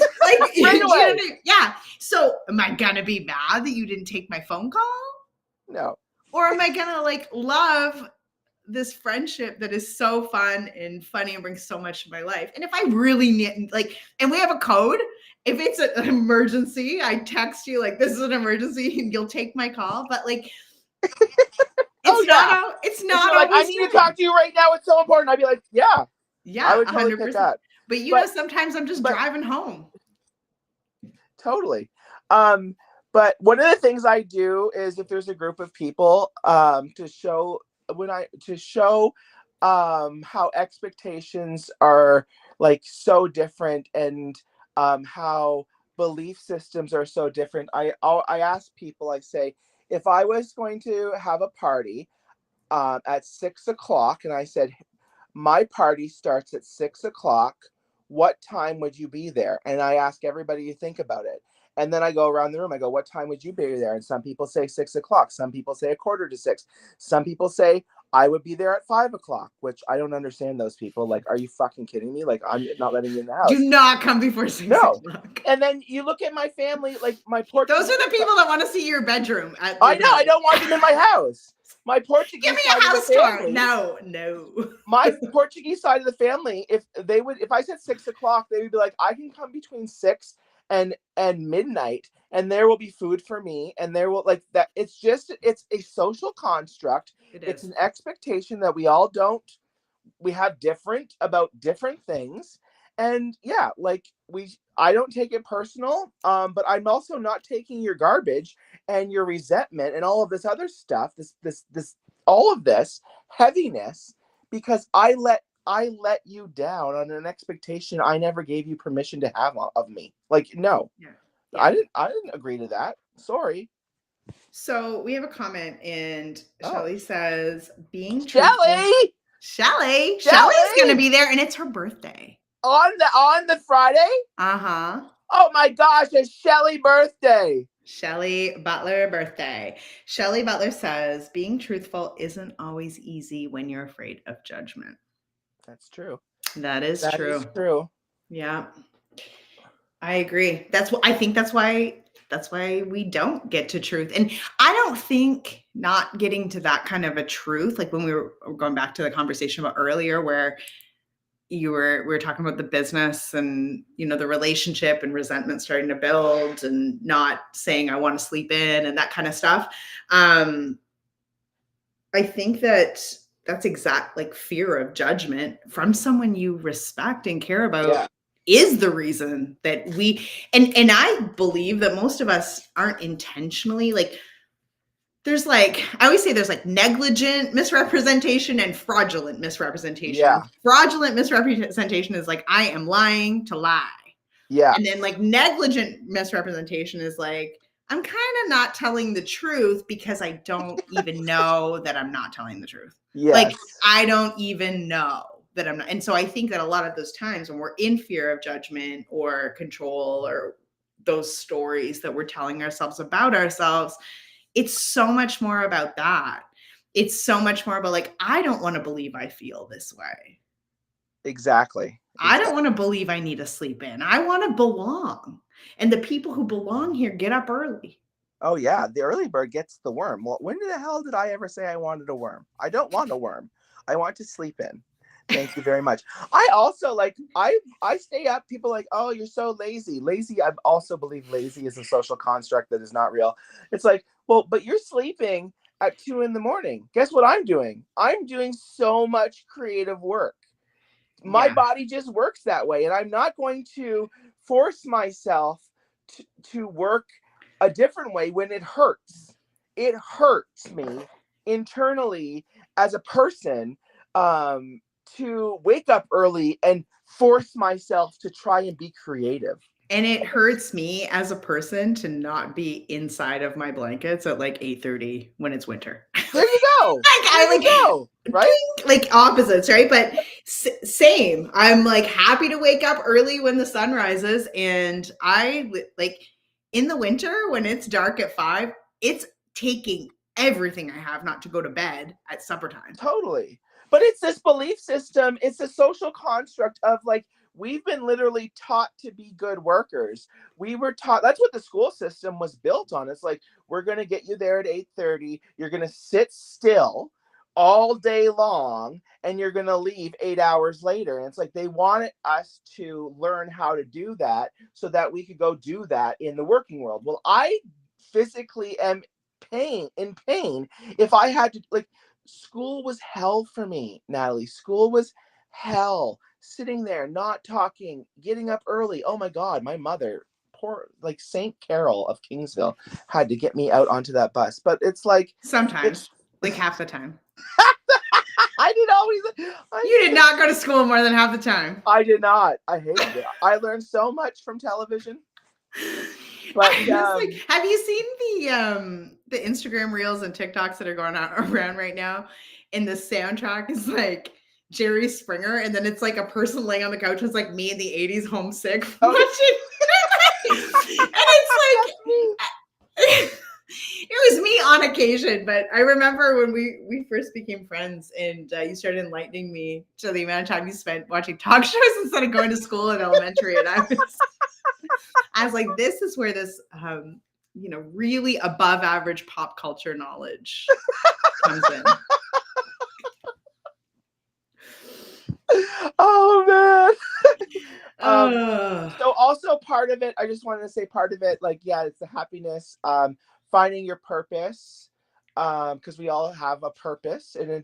right away. Yeah. So am I gonna be mad that you didn't take my phone call? No. Or am I gonna like love this friendship that is so fun and funny and brings so much to my life? And if I really need, like, and we have a code, if it's an emergency, I text you like, this is an emergency and you'll take my call. But like, Oh yeah. it's If not you're like, I always need true. to talk to you right now, it's so important. I'd be like, yeah, Yeah, I would totally pick 100%. that. But you know, sometimes I'm just driving home. Totally. But one of the things I do is if there's a group of people, to show how expectations are like so different, and how belief systems are so different. I ask people, I say, if I was going to have a party at 6 o'clock, and I said, my party starts at 6 o'clock. What time would you be there? And I ask everybody to think about it. And then I go around the room. I go, what time would you be there? And some people say 6 o'clock. Some people say 5:45. Some people say I would be there at 5 o'clock, which I don't understand those people. Like, are you fucking kidding me? Like, I'm not letting you in the house. Do not come before 6 o'clock. And then you look at my family, like my Portuguese. Those are the people that want to see your bedroom. I know. I don't want them in my house. My Portuguese Give me side a house of the family, tour. No. My Portuguese side of the family, if I said 6 o'clock, they would be like, I can come between 6 and midnight, and there will be food for me, and there will, like, that. It's a social construct. It's an expectation that we have about different things. And yeah, like I don't take it personal, but I'm also not taking your garbage and your resentment and all of this other stuff, this all of this heaviness, because I let you down on an expectation I never gave you permission to have of me. Like, no. Yeah. I didn't agree to that. Sorry. So we have a comment, and Shelly says, being Shelly! Shelly's going to be there, and it's her birthday. On the Friday? Uh-huh. Oh my gosh, it's Shelly birthday. Shelly Butler birthday. Shelly Butler says, being truthful isn't always easy when you're afraid of judgment. That's true. That is true. Yeah. I agree. I think that's why we don't get to truth. And I don't think not getting to that kind of a truth, like when we were going back to the conversation about earlier, where we were talking about the business and, the relationship and resentment starting to build and not saying I want to sleep in and that kind of stuff. I think that's exact, like, fear of judgment from someone you respect and care about is the reason that and I believe that most of us aren't intentionally, like, there's like, I always say there's like negligent misrepresentation and fraudulent misrepresentation. Yeah. Fraudulent misrepresentation is like, I am lying to lie. Yeah. And then like negligent misrepresentation is like, I'm kind of not telling the truth because I don't even know that I'm not telling the truth. Yes. Like, I don't even know that I'm not. And so I think that a lot of those times when we're in fear of judgment or control or those stories that we're telling ourselves about ourselves, it's so much more about that. It's so much more about like, I don't want to believe I feel this way. Exactly. I don't want to believe I need to sleep in. I want to belong. And the people who belong here get up early. Oh yeah, the early bird gets the worm. Well, when the hell did I ever say I wanted a worm? I don't want a worm. I want to sleep in. Thank you very much. I also like, I stay up. People are like, oh, you're so lazy. Lazy, I also believe lazy is a social construct that is not real. It's like, well, but you're sleeping at 2 a.m. Guess what I'm doing? I'm doing so much creative work. My body just works that way. And I'm not going to force myself to work a different way when it hurts. It hurts me internally as a person to wake up early and force myself to try and be creative. And it hurts me as a person to not be inside of my blankets at like 8:30 when it's winter. There you go. Right? Like opposites, right? But same. I'm like happy to wake up early when the sun rises. And I like in the winter when it's dark at 5, it's taking everything I have not to go to bed at supper time. Totally. But it's this belief system. It's a social construct of like, we've been literally taught to be good workers. We were taught, that's what the school system was built on. It's like, we're going to get you there at 8:30. You're going to sit still all day long, and you're going to leave 8 hours later. And it's like, they wanted us to learn how to do that so that we could go do that in the working world. Well, I physically am in pain if I had to, like, school was hell for me, Natalie. School was hell. Sitting there, not talking, getting up early. Oh my God, my mother, poor, like St. Carol of Kingsville, had to get me out onto that bus. But it's like, Sometimes, like half the time. I did always. You did not go to school more than half the time. I did not. I hated it. I learned so much from television. But like, have you seen the Instagram reels and TikToks that are going around right now? And the soundtrack is like Jerry Springer, and then it's like a person laying on the couch who's like me in the 80s, homesick, watching. And it's like it was me on occasion, but I remember when we first became friends, and you started enlightening me to the amount of time you spent watching talk shows instead of going to school in elementary, and I was like, this is where this really above average pop culture knowledge comes in. Oh man. So also part of it, I just wanted to say part of it, like, yeah, it's the happiness, finding your purpose, because we all have a purpose, and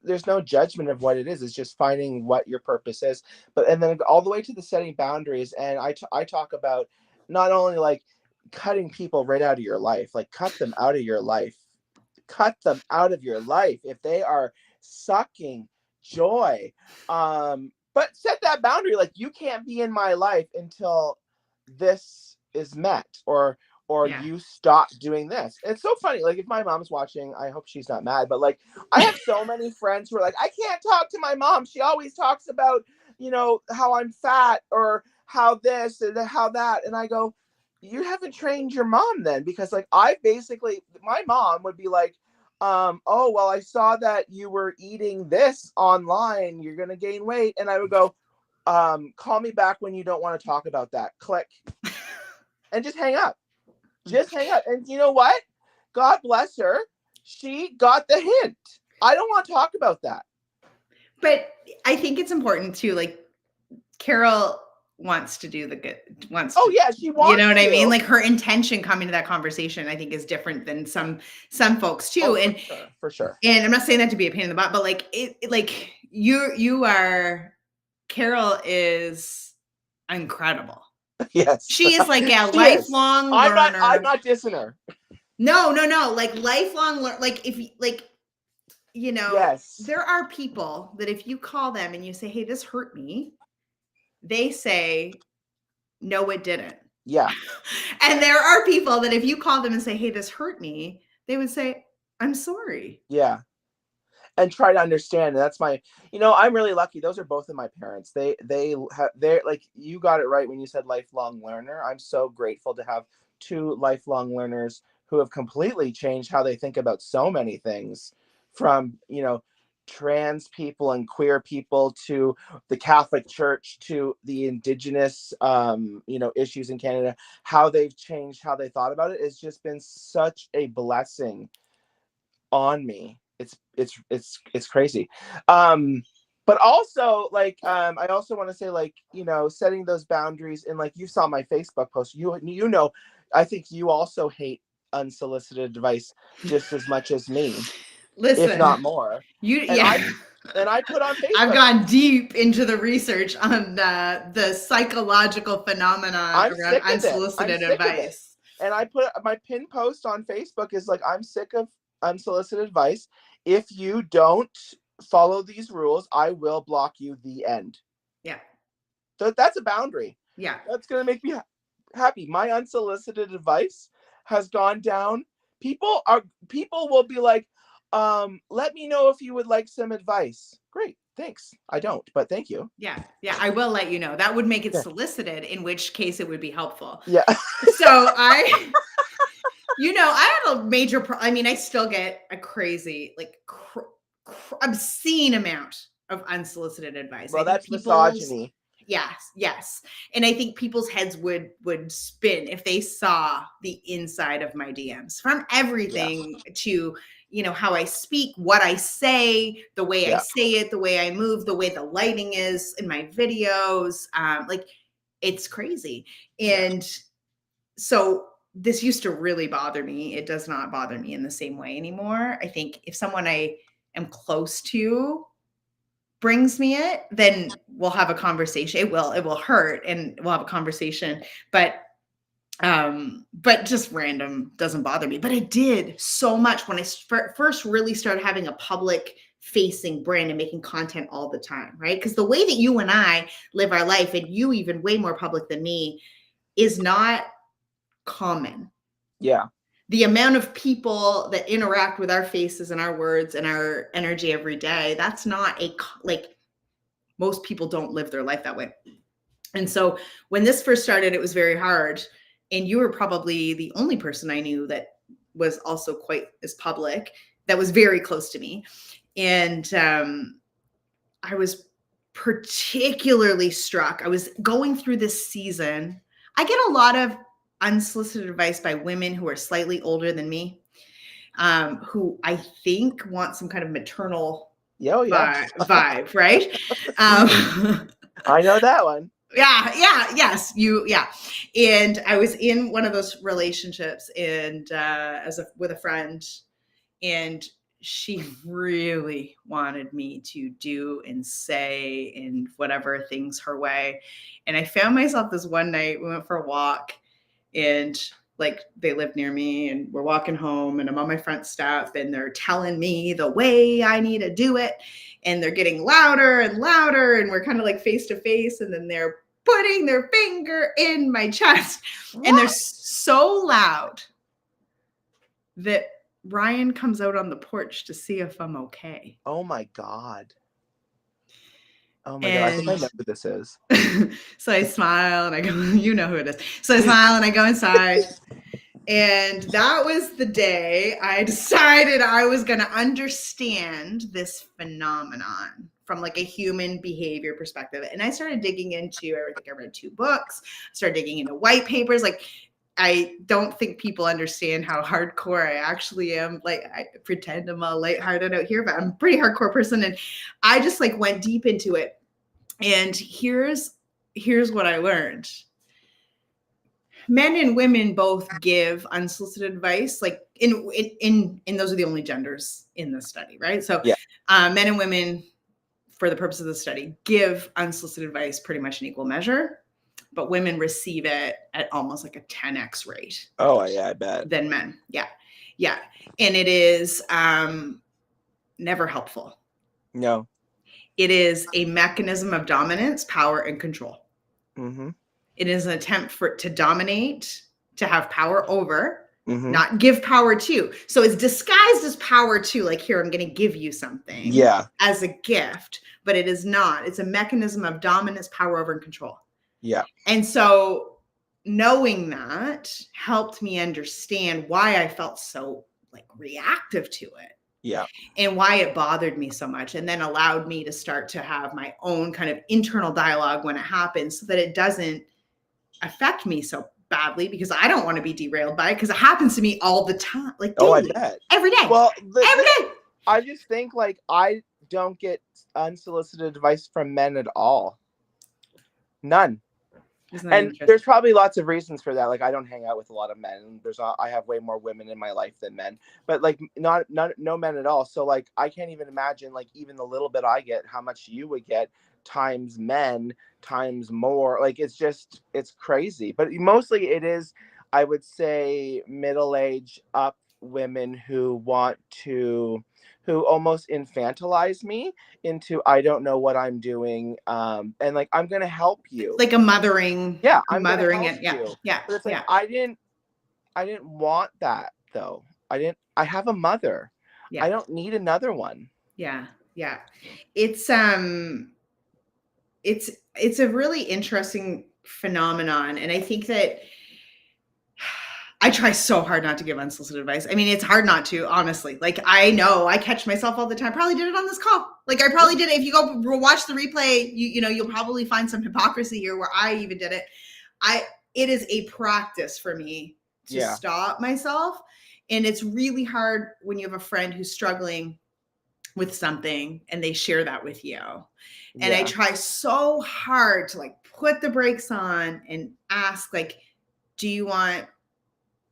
there's no judgment of what it is. It's just finding what your purpose is. And then all the way to the setting boundaries. And I talk about not only like cutting people right out of your life, like cut them out of your life if they are sucking joy, but set that boundary, like, you can't be in my life until this is met, or you stop doing this. It's so funny, like, if my mom's watching, I hope she's not mad, but like, I have so many friends who are like, I can't talk to my mom, she always talks about, how I'm fat, or how this and how that, and I go, you haven't trained your mom then, because like, my mom would be like, oh, well, I saw that you were eating this online, you're gonna gain weight, and I would go, call me back when you don't want to talk about that, click, and just hang up. And you know what, God bless her, she got the hint. I don't want to talk about that. But I think it's important too, like, Carol wants to do the good, she wants, you know what I mean, like, her intention coming to that conversation, I think, is different than some folks too. And for sure. And I'm not saying that to be a pain in the butt, but like, Carol is incredible. Yes, she is like a lifelong learner. I'm not dissing her. No, like lifelong like, if like, yes, there are people that if you call them and you say, hey, this hurt me, they say, no, it didn't. Yeah. And there are people that if you call them and say, hey, this hurt me, they would say, I'm sorry. Yeah. And try to understand. And that's I'm really lucky. Those are both of my parents. They're like, you got it right when you said lifelong learner. I'm so grateful to have two lifelong learners who have completely changed how they think about so many things, from, trans people and queer people, to the Catholic Church, to the Indigenous, issues in Canada. How they've changed how they thought about it has just been such a blessing on me. It's crazy. But also, like, I also want to say, like, setting those boundaries, and like, you saw my Facebook post, I think you also hate unsolicited advice just as much as me. Listen, if not more. I put on Facebook, I've gone deep into the research on the psychological phenomenon around unsolicited advice. And I put my pin post on Facebook is like, I'm sick of unsolicited advice. If you don't follow these rules, I will block you. The end. Yeah. So that's a boundary. Yeah. That's going to make me happy. My unsolicited advice has gone down. People will be like, let me know if you would like some advice. Great. Thanks. I don't, but thank you. Yeah. Yeah. I will let you know. That would make it solicited, in which case it would be helpful. Yeah. So I had a major I still get a crazy, like, obscene amount of unsolicited advice. Well, that's misogyny. Yes. And I think people's heads would spin if they saw the inside of my DMs, from everything to, you know, how I speak, what I say, the way I say it, the way I move, the way the lighting is in my videos. Like, it's crazy. And so this used to really bother me. It does not bother me in the same way anymore. I think if someone I am close to brings me it, then we'll have a conversation. It will hurt, and we'll have a conversation, but just random doesn't bother me. But it did so much when I first really started having a public facing brand and making content all the time, right? Because the way that you and I live our life, and you even way more public than me, is not common. Yeah. The amount of people that interact with our faces and our words and our energy every day, that's not like, most people don't live their life that way. And so when this first started, it was very hard. And you were probably the only person I knew that was also quite as public, that was very close to me. And I was particularly struck. I was going through this season. I get a lot of unsolicited advice by women who are slightly older than me, who I think want some kind of maternal vibe, right? I know that one. And I was in one of those relationships, and with a friend, and she really wanted me to do and say and whatever things her way. And I found myself this one night, we went for a walk, and like, they live near me, and we're walking home, and I'm on my front step, and they're telling me the way I need to do it, and they're getting louder and louder, and we're kind of like face to face, and then they're putting their finger in my chest. What? And they're so loud that Ryan comes out on the porch to see if I'm okay. Oh my God. Oh my God, I think I know who this is. So I smile and I go, you know who it is. So I smile and I go inside. And that was the day I decided I was going to understand this phenomenon from like a human behavior perspective. And I started digging into everything. I read 2 books, started digging into white papers. Like, I don't think people understand how hardcore I actually am. Like, I pretend I'm all lighthearted out here, but I'm a pretty hardcore person. And I just like went deep into it. And here's what I learned. Men and women both give unsolicited advice. Like, in those are the only genders in the study, right? So men and women, for the purpose of the study, give unsolicited advice pretty much in equal measure. But women receive it at almost like a 10x rate. Oh, yeah, I bet. Than men. Yeah. And it is never helpful. No. It is a mechanism of dominance, power, and control. Mm-hmm. It is an attempt to dominate, to have power over, not give power to. So it's disguised as power to, like, here, I'm going to give you something as a gift, but it is not. It's a mechanism of dominance, power over, and control. Yeah. And so knowing that helped me understand why I felt so like reactive to it. Yeah. And why it bothered me so much, and then allowed me to start to have my own kind of internal dialogue when it happens, so that it doesn't affect me so badly, because I don't want to be derailed by it, because it happens to me all the time. Like, daily, I bet. Every day. Well, every day. I just think, like, I don't get unsolicited advice from men at all. None. And there's probably lots of reasons for that. Like, I don't hang out with a lot of men. I have way more women in my life than men, but like no men at all. So like, I can't even imagine, like, even the little bit I get, how much you would get times men times more. Like, it's crazy. But mostly it is, I would say, middle-aged up women who almost infantilize me into, I don't know what I'm doing, and like, I'm gonna help you, like a mothering. I'm mothering it. But it's like, I didn't want that though. I have a mother. I don't need another one. It's a really interesting phenomenon, and I think that I try so hard not to give unsolicited advice. I mean, it's hard not to, honestly. Like, I know I catch myself all the time. Probably did it on this call. Like, I probably did it. If you go watch the replay, you'll probably find some hypocrisy here where I even did it. It is a practice for me to stop myself. And it's really hard when you have a friend who's struggling with something and they share that with you. And I try so hard to like put the brakes on and ask, like, do you want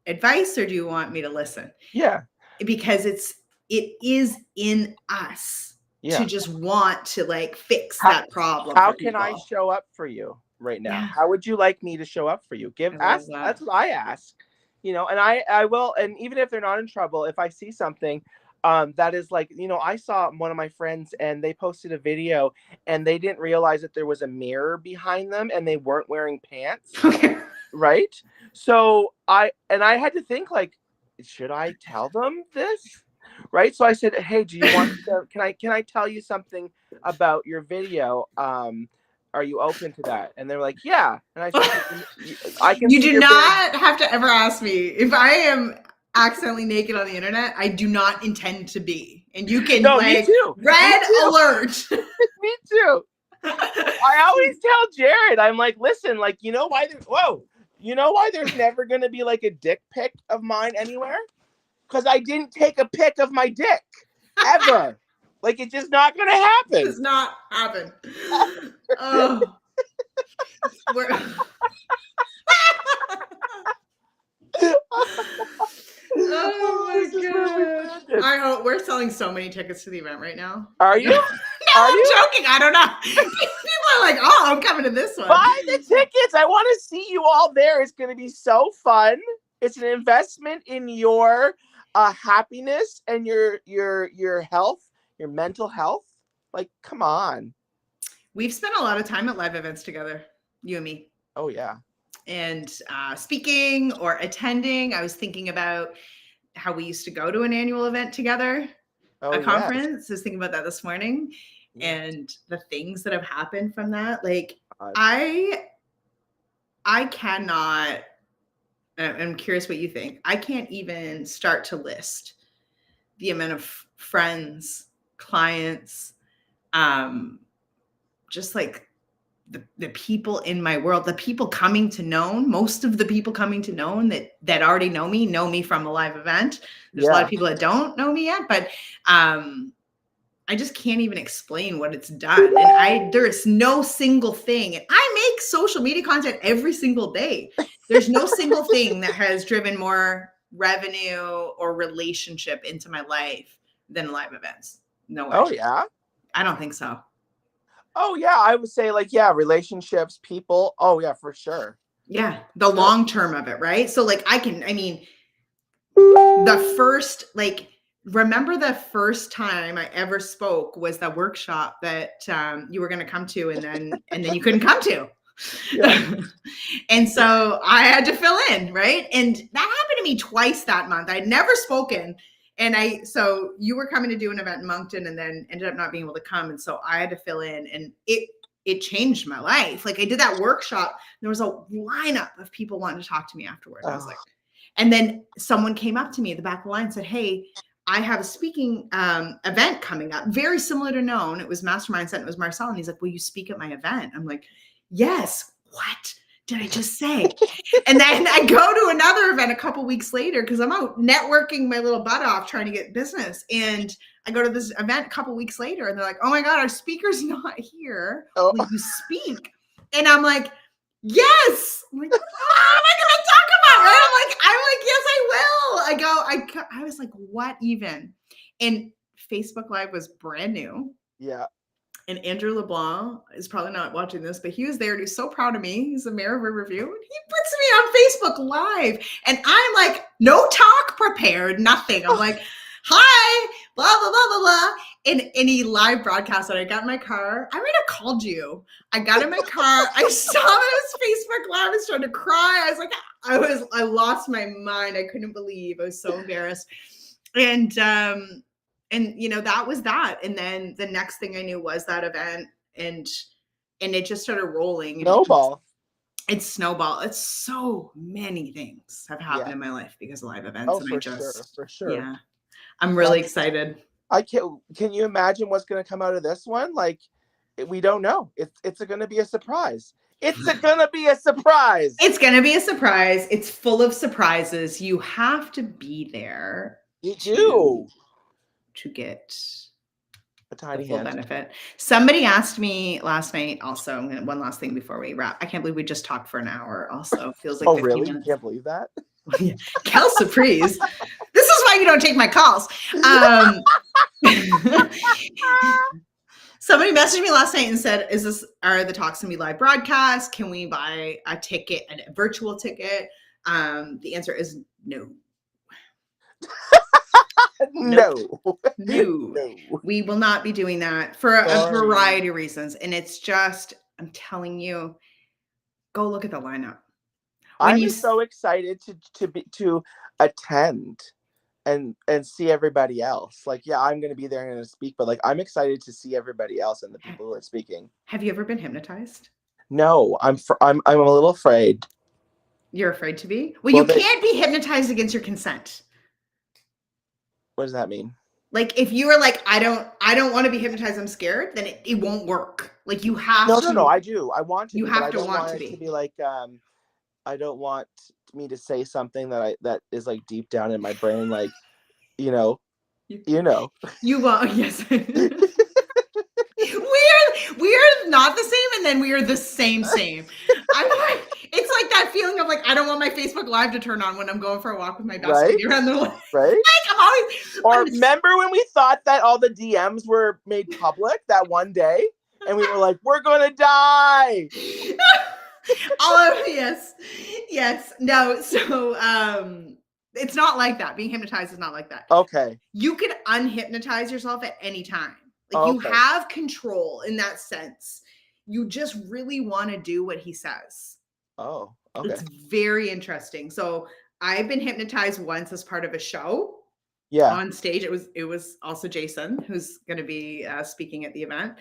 advice or do you want me to listen? Yeah. Because it is in us to just want to like fix that problem. How can I show up for you right now? How would you like me to show up for you? That's what I ask, and I will. And even if they're not in trouble, if I see something that is like, I saw one of my friends and they posted a video and they didn't realize that there was a mirror behind them and they weren't wearing pants. Okay. Right. So I had to think, like, should I tell them this? Right. So I said, hey, do you want to, can I tell you something about your video? Are you open to that? And they're like, yeah. And I said, I can. You do not have to ever ask me if I am accidentally naked on the internet. I do not intend to be. And you can me too. Red alert. Me too. I always tell Jared, I'm like, listen, like, you know why there's never going to be like a dick pic of mine anywhere? Because I didn't take a pic of my dick ever. Like, it's just not going to happen. It's not happen. Oh. Oh my god! I hope we're selling so many tickets to the event right now. Are you? No, I'm joking. I don't know. People are like, "Oh, I'm coming to this one." Buy the tickets. I want to see you all there. It's going to be so fun. It's an investment in your happiness and your health, your mental health. Like, come on. We've spent a lot of time at live events together, you and me. Oh yeah. And speaking or attending, I was thinking about how we used to go to an annual event together, a conference. I was thinking about that this morning, and the things that have happened from that. Like, I cannot. I'm curious what you think. I can't even start to list the amount of friends, clients, just like the people in my world, the people coming to know, most of the people coming to know that already know me from a live event. There's a lot of people that don't know me yet, but I just can't even explain what it's done. And there is no single thing. And I make social media content every single day. There's no single thing that has driven more revenue or relationship into my life than live events. No way. Oh yeah. I don't think so. Oh yeah, I would say like, relationships, people. Oh yeah, for sure. Yeah, the long term of it, right? So like the first, like, remember the first time I ever spoke was the workshop that you were going to come to and then you couldn't come to. Yeah. And so I had to fill in, right? And that happened to me twice that month. I'd never spoken. And so you were coming to do an event in Moncton and then ended up not being able to come. And so I had to fill in, and it changed my life. Like, I did that workshop. There was a lineup of people wanting to talk to me afterwards. I was like, and then someone came up to me at the back of the line and said, hey, I have a speaking event coming up, very similar to Known. It was Mastermind Set. It was Marcel. And he's like, will you speak at my event? I'm like, yes. What did I just say? And then I go to another event a couple weeks later because I'm out networking my little butt off trying to get business. And I go to this event a couple weeks later and they're like, oh my God, our speaker's not here. Will you speak? And I'm like, yes. I'm like, what am I going to talk about? Right? I'm like, yes, I will. I was like, what even? And Facebook Live was brand new. Yeah. And Andrew LeBlanc is probably not watching this, but he was there and he's so proud of me. He's the mayor of Riverview. And he puts me on Facebook Live. And I'm like, no talk prepared, nothing. I'm like, hi, blah, blah, blah, blah, blah. And he live broadcasted. I got in my car. I might have called you. I got in my car. I saw that it was Facebook Live. I was trying to cry. I was like, I lost my mind. I couldn't believe. I was so embarrassed. And that was that. And then the next thing I knew was that event, and it just started rolling. Snowball. it's snowball. It's so many things have happened Yeah. in my life because of live events. Oh, And for sure, for sure. Yeah, I'm really excited. Can you imagine what's going to come out of this one? Like, we don't know. It's going to be a surprise. It's going to be a surprise. It's going to be a surprise. It's full of surprises. You have to be there. You do. To get a tiny the full hand. benefit. Somebody asked me last night also, one last thing before we wrap. I can't believe we just talked for an hour also. Feels like 15 really? minutes. You can't believe that? Cal surprise. This is why you don't take my calls. Somebody messaged me last night and said, are the talks gonna be live broadcast? Can we buy a ticket, a virtual ticket? The answer is no. No. We will not be doing that for a variety of reasons. And it's just, I'm telling you, go look at the lineup. I'm so excited to attend and see everybody else. Like, yeah, I'm going to be there and going to speak, but like, I'm excited to see everybody else and the people who are speaking. Have you ever been hypnotized? No, I'm a little afraid. You're afraid to be? Well, you can't be hypnotized against your consent. What does that mean? Like, if you are like, I don't want to be hypnotized, I'm scared, then it won't work. Like, you have to. No, I do. I want to. You be, have but to I don't want want to it be. to be like, I don't want me to say something that is like deep down in my brain, like, you know. You won't. Yes. We are not the same, and then we are the same. I'm like, it's like that feeling of like, I don't want my Facebook Live to turn on when I'm going for a walk with my bestie around the lake. Right? Like, I'm always. Or remember when we thought that all the DMs were made public that one day, and we were like, we're gonna die. Yes. No. So it's not like that. Being hypnotized is not like that. Okay. You can unhypnotize yourself at any time. Like, you have control in that sense. You just really want to do what he says. Oh, okay. It's very interesting. So I've been hypnotized once as part of a show. Yeah. On stage. It was also Jason who's going to be speaking at the event.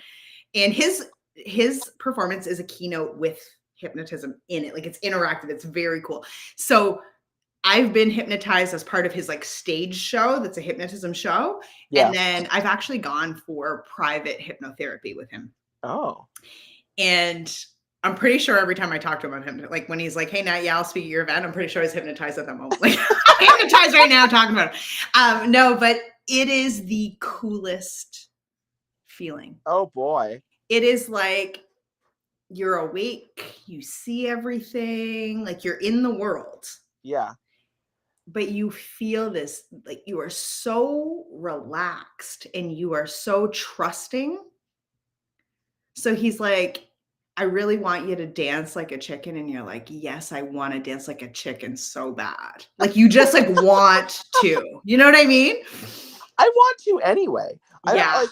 And his performance is a keynote with hypnotism in it. Like, it's interactive. It's very cool. So I've been hypnotized as part of his like stage show. That's a hypnotism show. Yeah. And then I've actually gone for private hypnotherapy with him. Oh. And I'm pretty sure every time I talk to him, I'm hypnotized. Like, when he's like, hey, Nat, yeah, I'll speak at your event. I'm pretty sure I was hypnotized at that moment. Like, I'm hypnotized right now talking about it. No, but it is the coolest feeling. Oh, boy. It is like you're awake. You see everything. Like, you're in the world. Yeah. But you feel this, like, you are so relaxed and you are so trusting. So he's like, I really want you to dance like a chicken. And you're like, yes, I want to dance like a chicken so bad. Like, you just like want to, you know what I mean? I want to anyway. Yeah.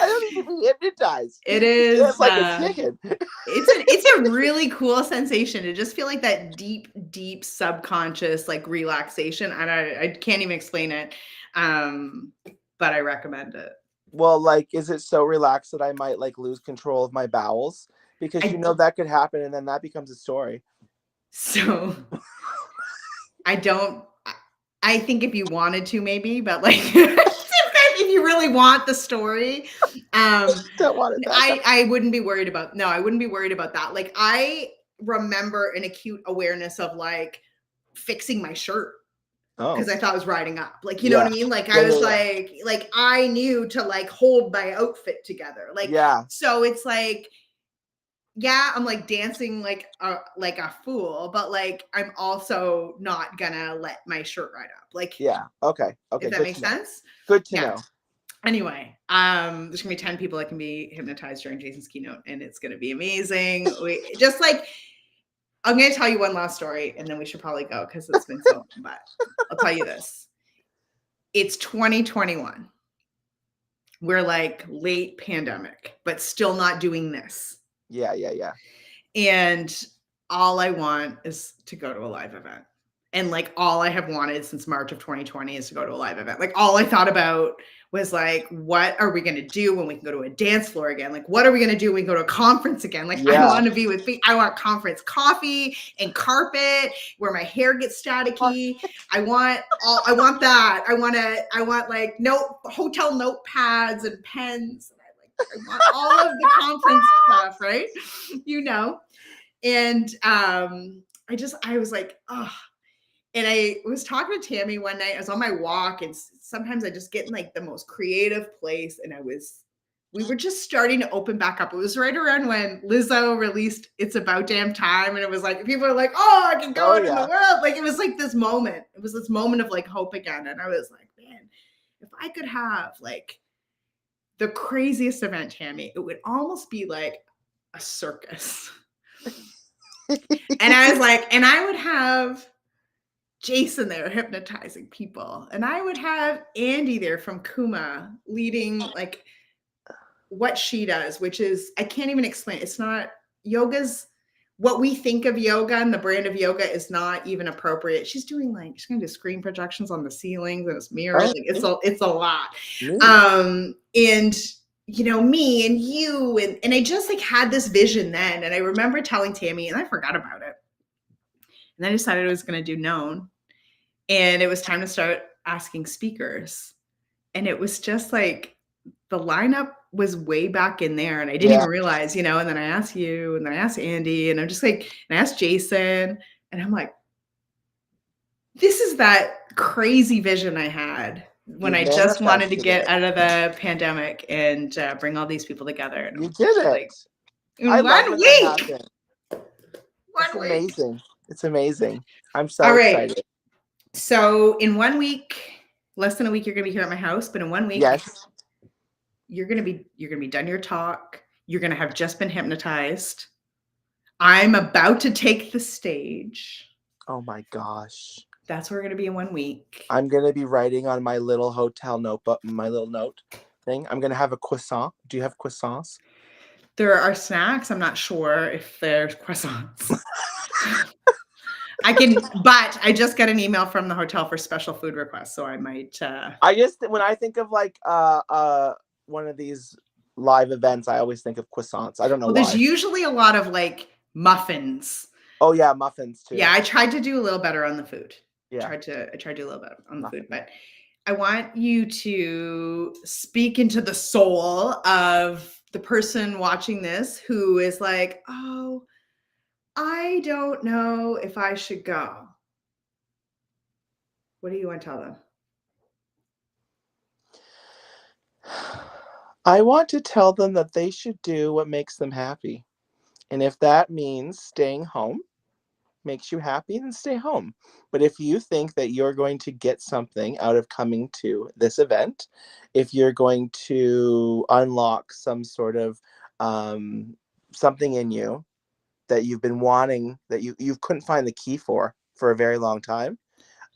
I don't need to be hypnotized. It is like a chicken. It's a really cool sensation to just feel like that deep subconscious like relaxation. And I can't even explain it. But I recommend it. Well, like, is it so relaxed that I might like lose control of my bowels? Because that could happen, and then that becomes a story. So I think if you wanted to, maybe, but like if you really want the story, don't want it I wouldn't be worried about. No, I wouldn't be worried about that. Like, I remember an acute awareness of like fixing my shirt. Because I thought I was riding up. Like, you know what I mean? Like, I was like, I knew to like hold my outfit together. Like, so it's like, yeah, I'm like dancing like a fool, but like, I'm also not gonna let my shirt ride up. Like, okay. If that makes sense. Good to know. Anyway, there's gonna be 10 people that can be hypnotized during Jason's keynote, and it's gonna be amazing. I'm going to tell you one last story, and then we should probably go because it's been so long, but I'll tell you this. It's 2021. We're like late pandemic, but still not doing this. Yeah. And all I want is to go to a live event. And like all I have wanted since March of 2020 is to go to a live event. Like all I thought about was like, what are we going to do when we can go to a dance floor again? Like, what are we going to do when we go to a conference again? Like, I want to be with people. I want conference coffee and carpet where my hair gets staticky. I want that. I want like hotel notepads and pens. I want all of the conference stuff, right? And I was like, oh. And I was talking to Tammy one night. I was on my walk, and sometimes I just get in like the most creative place. And we were just starting to open back up. It was right around when Lizzo released "It's About Damn Time," and it was like people were like, "Oh, I can go out in the world!" Like it was like this moment. It was this moment of like hope again. And I was like, man, if I could have like the craziest event, Tammy, it would almost be like a circus. And I was like, and I would have Jason there hypnotizing people. And I would have Andy there from Kuma leading like what she does, which is, I can't even explain. It's not yoga's what we think of yoga, and the brand of yoga is not even appropriate. She's going to do screen projections on the ceilings and it's mirrors. Like it's a lot. And me and you and I just like had this vision then. And I remember telling Tammy, and I forgot about it. And I decided I was going to do known. And it was time to start asking speakers. And it was just like the lineup was way back in there. And I didn't even realize, and then I asked you, and then I asked Andy, and I'm just like, and I asked Jason, and I'm like, this is that crazy vision I had when I just wanted to get out of the pandemic and bring all these people together. And you did it. Like, in one week. It's amazing. It's amazing. I'm so excited. So in 1 week, less than a week, you're going to be here at my house. But in 1 week, you're going to be done your talk. You're going to have just been hypnotized. I'm about to take the stage. Oh my gosh. That's where we're going to be in 1 week. I'm going to be writing on my little hotel notebook, my little note thing. I'm going to have a croissant. Do you have croissants? There are snacks. I'm not sure if there's croissants. But I just got an email from the hotel for special food requests, so I might. When I think of like one of these live events, I always think of croissants. I don't know why. There's usually a lot of like muffins. Oh yeah, muffins too. Yeah, I tried to do a little better on the food. Yeah, I tried to do a little better on the food, but I want you to speak into the soul of the person watching this who is like, oh, I don't know if I should go. What do you want to tell them? I want to tell them that they should do what makes them happy. And if that means staying home makes you happy, then stay home. But if you think that you're going to get something out of coming to this event, if you're going to unlock some sort of something in you that you've been wanting, that you couldn't find the key for a very long time,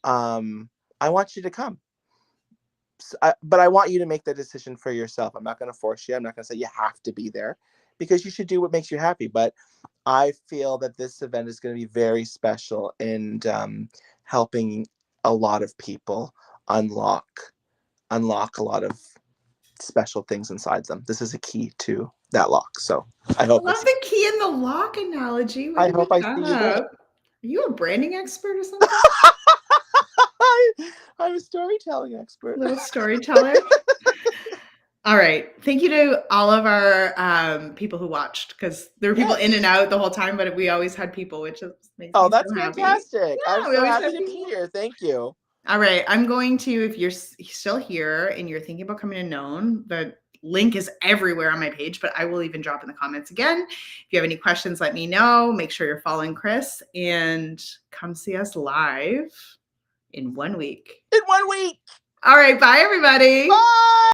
I want you to come. But I want you to make the decision for yourself. I'm not going to force you. I'm not going to say you have to be there, because you should do what makes you happy. But I feel that this event is going to be very special in helping a lot of people unlock a lot of special things inside them. This is a key to that lock. So I hope. I love the key in the lock analogy. I hope I see you there. Are you a branding expert or something? I'm a storytelling expert. Little storyteller. All right. Thank you to all of our people who watched, because there were people in and out the whole time, but we always had people, which makes me that's so fantastic. Yeah, I'm so happy to be here. Thank you. All right. I'm going to, if you're still here and you're thinking about coming to Known, the link is everywhere on my page, but I will even drop in the comments again. If you have any questions, let me know. Make sure you're following Chris and come see us live in 1 week. In 1 week. All right. Bye, everybody. Bye.